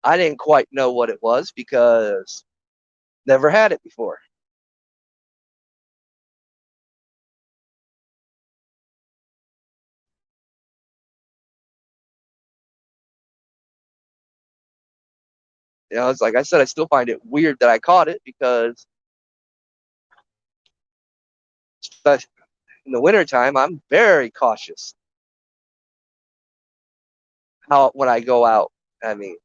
I didn't quite know what it was because never had it before. It's like I said, I still find it weird that I caught it because in the wintertime, I'm very cautious how when I go out. I mean,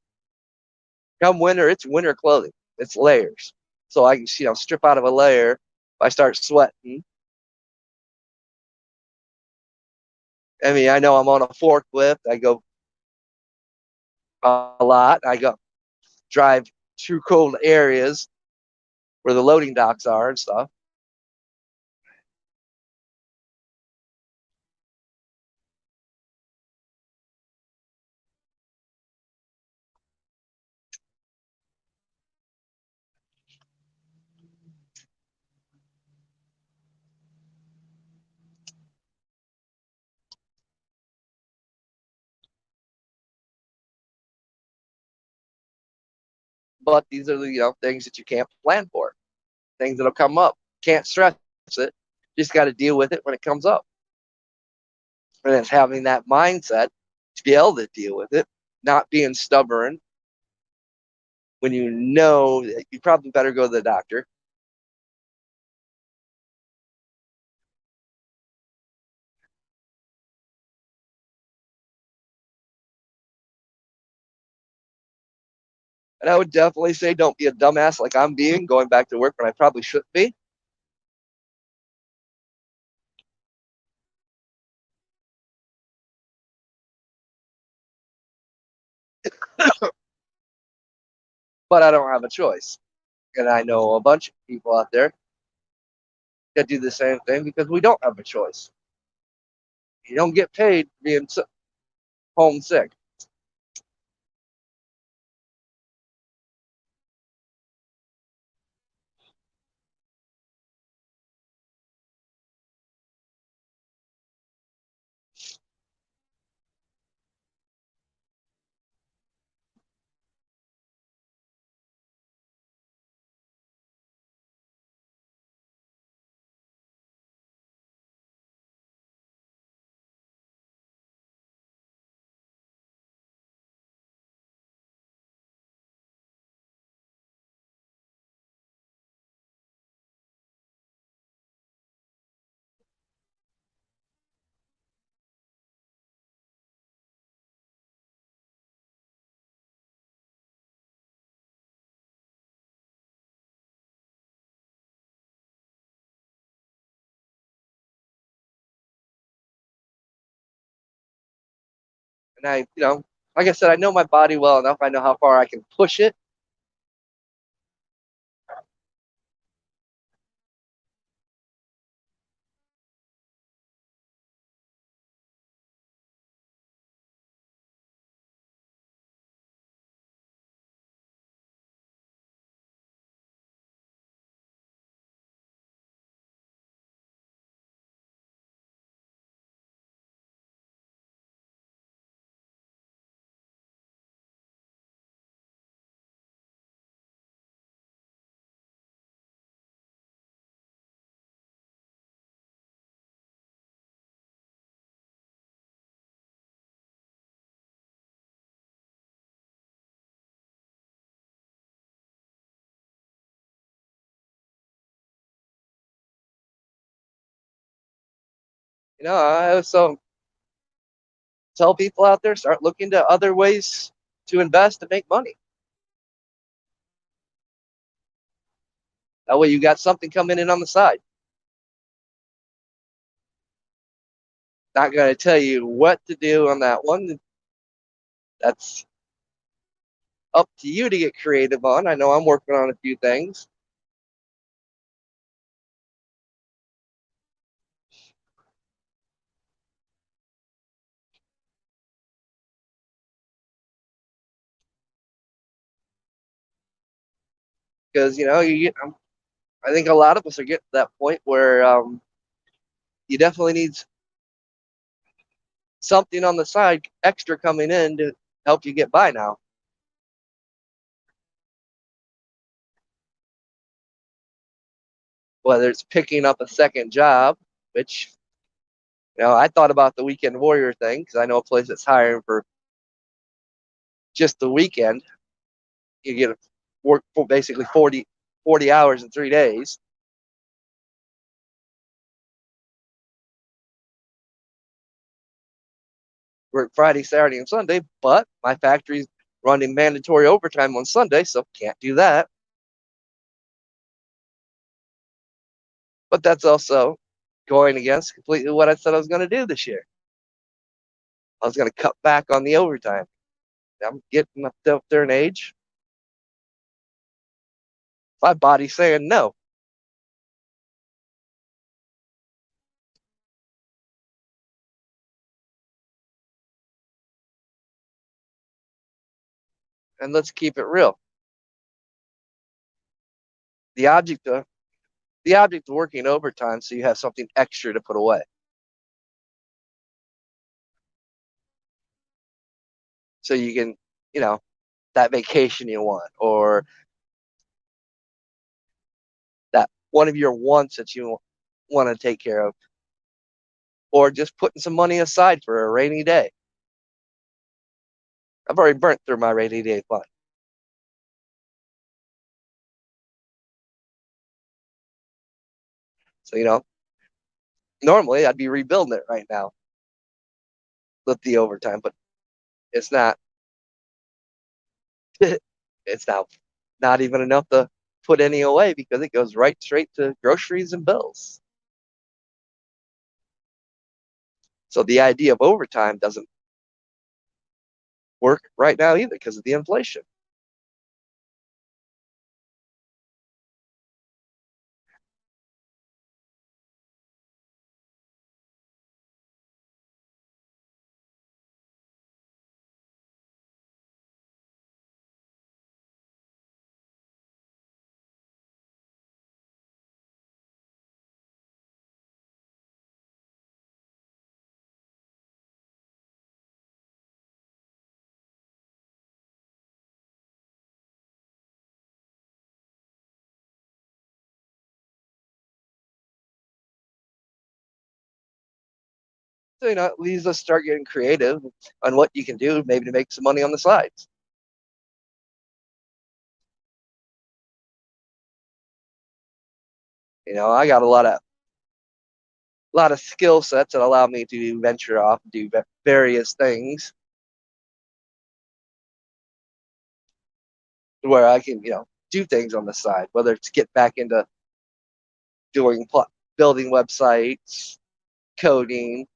come winter, it's winter clothing. It's layers. So I can, strip out of a layer. If I start sweating, I mean, I know I'm on a forklift. I go a lot. I go drive through cold areas where the loading docks are and stuff. But these are the things that you can't plan for, things that'll come up. Can't stress it. Just got to deal with it when it comes up. And it's having that mindset to be able to deal with it, not being stubborn when you know that you probably better go to the doctor. And I would definitely say don't be a dumbass like I'm being, going back to work when I probably shouldn't be. But I don't have a choice. And I know a bunch of people out there that do the same thing because we don't have a choice. You don't get paid being homesick. And like I said, I know my body well enough. I know how far I can push it. I also tell people out there start looking to other ways to invest and make money. That way you got something coming in on the side. Not going to tell you what to do on that one. That's up to you to get creative on. I know I'm working on a few things. because you get. I think a lot of us are getting to that point where you definitely need something on the side extra coming in to help you get by now. Whether it's picking up a second job, which I thought about the weekend warrior thing because I know a place that's hiring for just the weekend. You get work for basically 40 hours in 3 days. Work Friday, Saturday, and Sunday, but my factory's running mandatory overtime on Sunday, so can't do that. But that's also going against completely what I said I was going to do this year. I was going to cut back on the overtime. I'm getting up there in age. My body's saying no. And let's keep it real. The object of the object of working overtime, so you have something extra to put away. So you can, that vacation you want, or that one of your wants that you want to take care of, or just putting some money aside for a rainy day. I've already burnt through my rainy day fund. So, normally I'd be rebuilding it right now with the overtime, but it's not. It's not even enough to put any away because it goes right straight to groceries and bills. So the idea of overtime doesn't work right now either because of the inflation. So, it leads us to start getting creative on what you can do, maybe to make some money on the sides. I got a lot of skill sets that allow me to venture off and do various things where I can, do things on the side, whether it's get back into doing building websites, coding,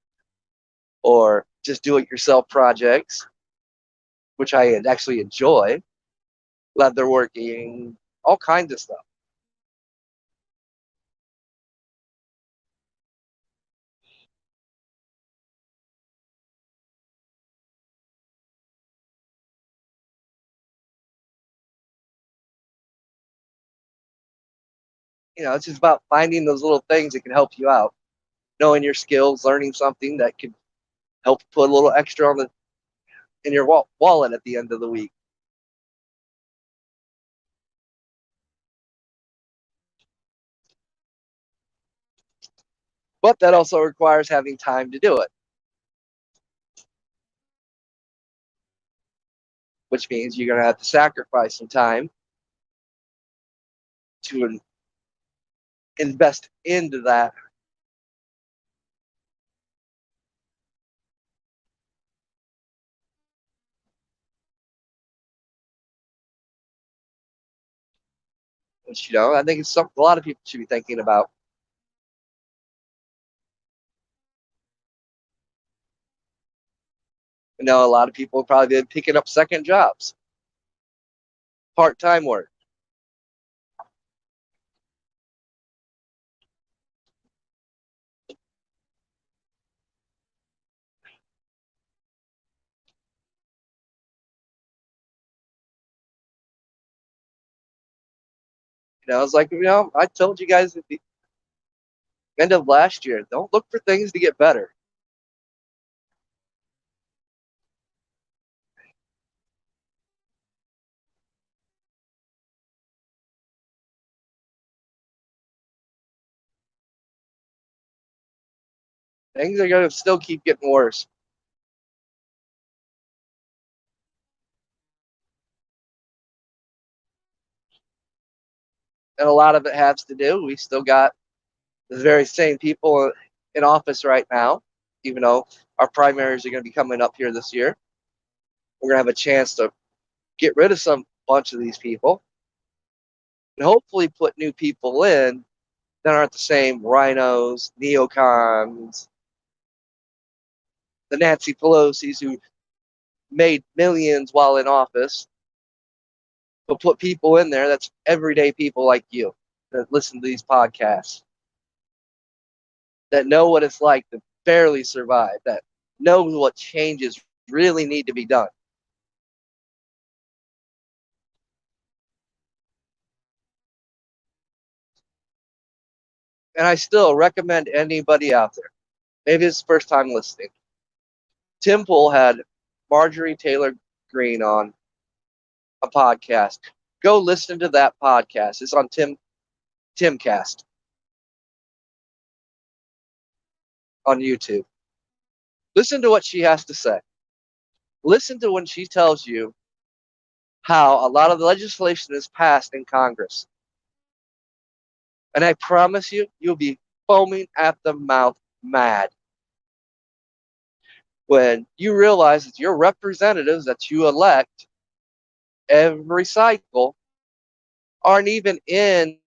or just do it yourself projects, which I actually enjoy, leatherworking, all kinds of stuff. It's just about finding those little things that can help you out, knowing your skills, learning something that could help put a little extra on the in your wallet at the end of the week. But that also requires having time to do it, which means you're going to have to sacrifice some time to invest into that. Which I think it's something a lot of people should be thinking about. A lot of people have probably been picking up second jobs, part-time work. And I was like, I told you guys at the end of last year, don't look for things to get better. Things are going to still keep getting worse. And a lot of it has to do, we still got the very same people in office right now, even though our primaries are going to be coming up here this year. We're going to have a chance to get rid of some bunch of these people and hopefully put new people in that aren't the same rhinos, neocons, the Nancy Pelosi's who made millions while in office, but put people in there that's everyday people like you that listen to these podcasts, that know what it's like to barely survive, that know what changes really need to be done. And I still recommend anybody out there, maybe it's first time listening. Tim Pool had Marjorie Taylor Greene on a podcast. Go listen to that podcast. It's on Timcast on YouTube. Listen to what she has to say. Listen to when she tells you how a lot of the legislation is passed in Congress. And I promise you, you'll be foaming at the mouth mad when you realize that your representatives that you elect every cycle aren't even in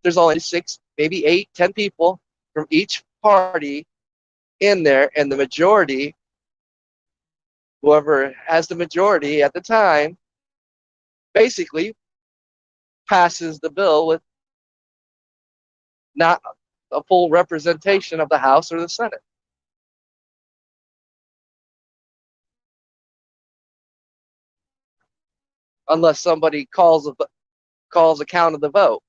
there's only 6, maybe 8, 10 people from each party in there, and the majority, whoever has the majority at the time, basically passes the bill with not a full representation of the House or the Senate. Unless somebody calls a count of the vote,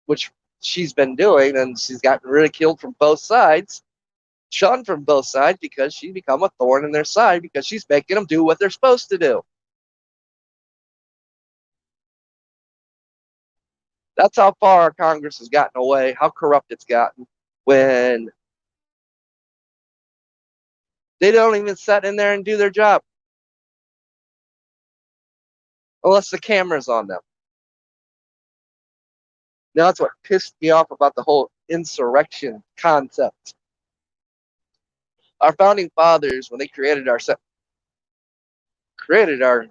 which she's been doing, and she's gotten ridiculed from both sides, shunned from both sides because she's become a thorn in their side because she's making them do what they're supposed to do. That's how far our Congress has gotten away, how corrupt it's gotten when they don't even sit in there and do their job unless the camera's on them. Now, that's what pissed me off about the whole insurrection concept. Our founding fathers, when they created our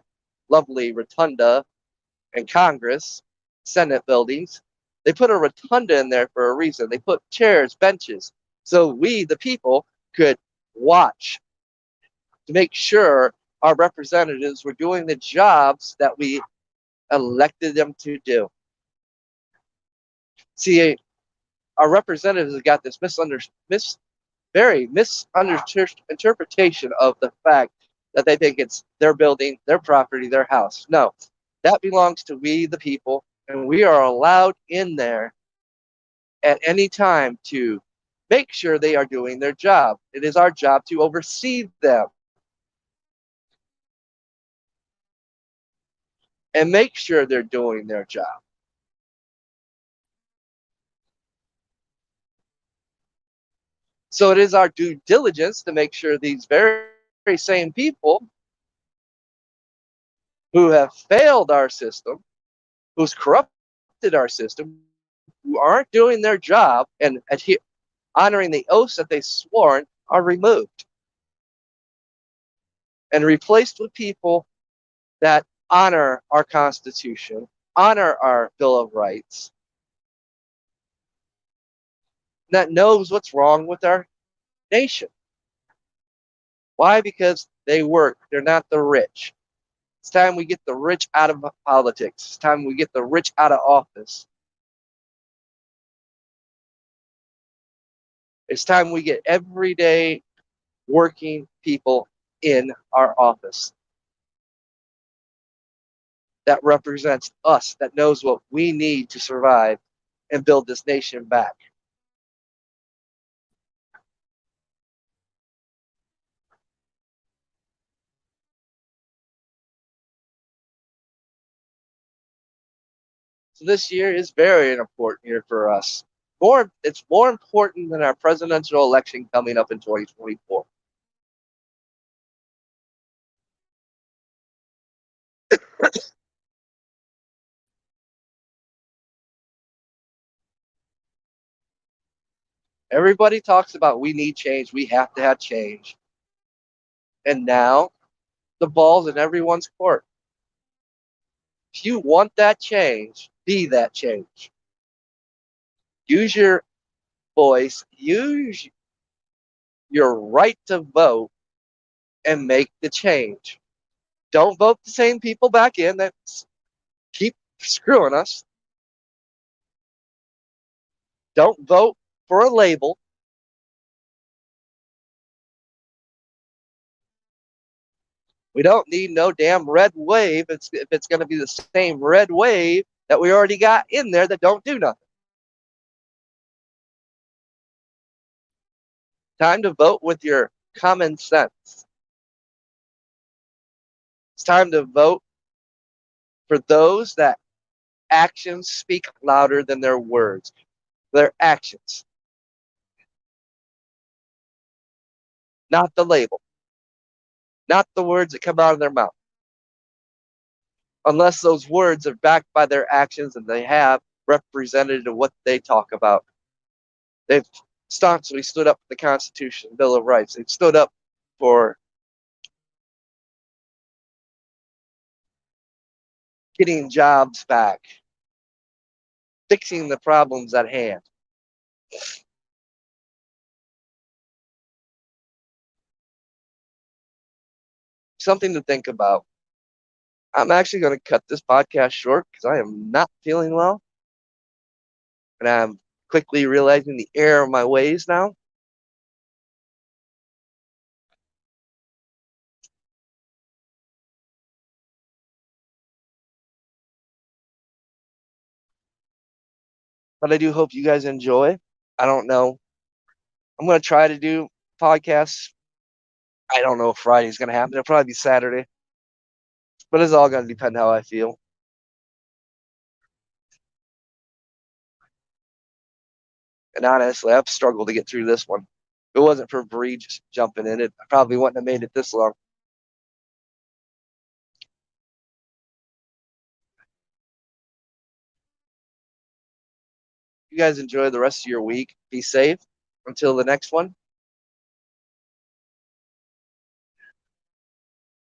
lovely rotunda and Congress, Senate buildings, they put a rotunda in there for a reason. They put chairs, benches, so we, the people, could watch to make sure our representatives were doing the jobs that we elected them to do. See, our representatives have got this very misinterpretation of the fact that they think it's their building, their property, their house. No, that belongs to we, the people, and we are allowed in there at any time to make sure they are doing their job. It is our job to oversee them and make sure they're doing their job. So it is our due diligence to make sure these very same people who have failed our system, who's corrupted our system, who aren't doing their job and honoring the oaths that they sworn, are removed and replaced with people that honor our Constitution, honor our Bill of Rights, that knows what's wrong with our nation. Why? Because they work. They're not the rich. It's time we get the rich out of politics. It's time we get the rich out of office. It's time we get everyday working people in our office that represents us, that knows what we need to survive and build this nation back. So this year is very important year for us. It's more important than our presidential election coming up in 2024. Everybody talks about we need change, we have to have change. And now the ball's in everyone's court. If you want that change, be that change. Use your voice, use your right to vote, and make the change. Don't vote the same people back in that keep screwing us. Don't vote for a label. We don't need no damn red wave if it's going to be the same red wave that we already got in there that don't do nothing. Time to vote with your common sense. It's time to vote for those that actions speak louder than their words. Their actions, not the label, not the words that come out of their mouth. Unless those words are backed by their actions and they have represented what they talk about. They've staunchly stood up for the Constitution, Bill of Rights. They've stood up for getting jobs back, fixing the problems at hand. Something to think about. I'm actually going to cut this podcast short because I am not feeling well. And I'm quickly realizing the error of my ways now. But I do hope you guys enjoy. I don't know. I'm going to try to do podcasts. I don't know if Friday's going to happen. It'll probably be Saturday. But it's all going to depend how I feel. And honestly, I've struggled to get through this one. If it wasn't for Bree just jumping in it, I probably wouldn't have made it this long. You guys enjoy the rest of your week. Be safe. Until the next one.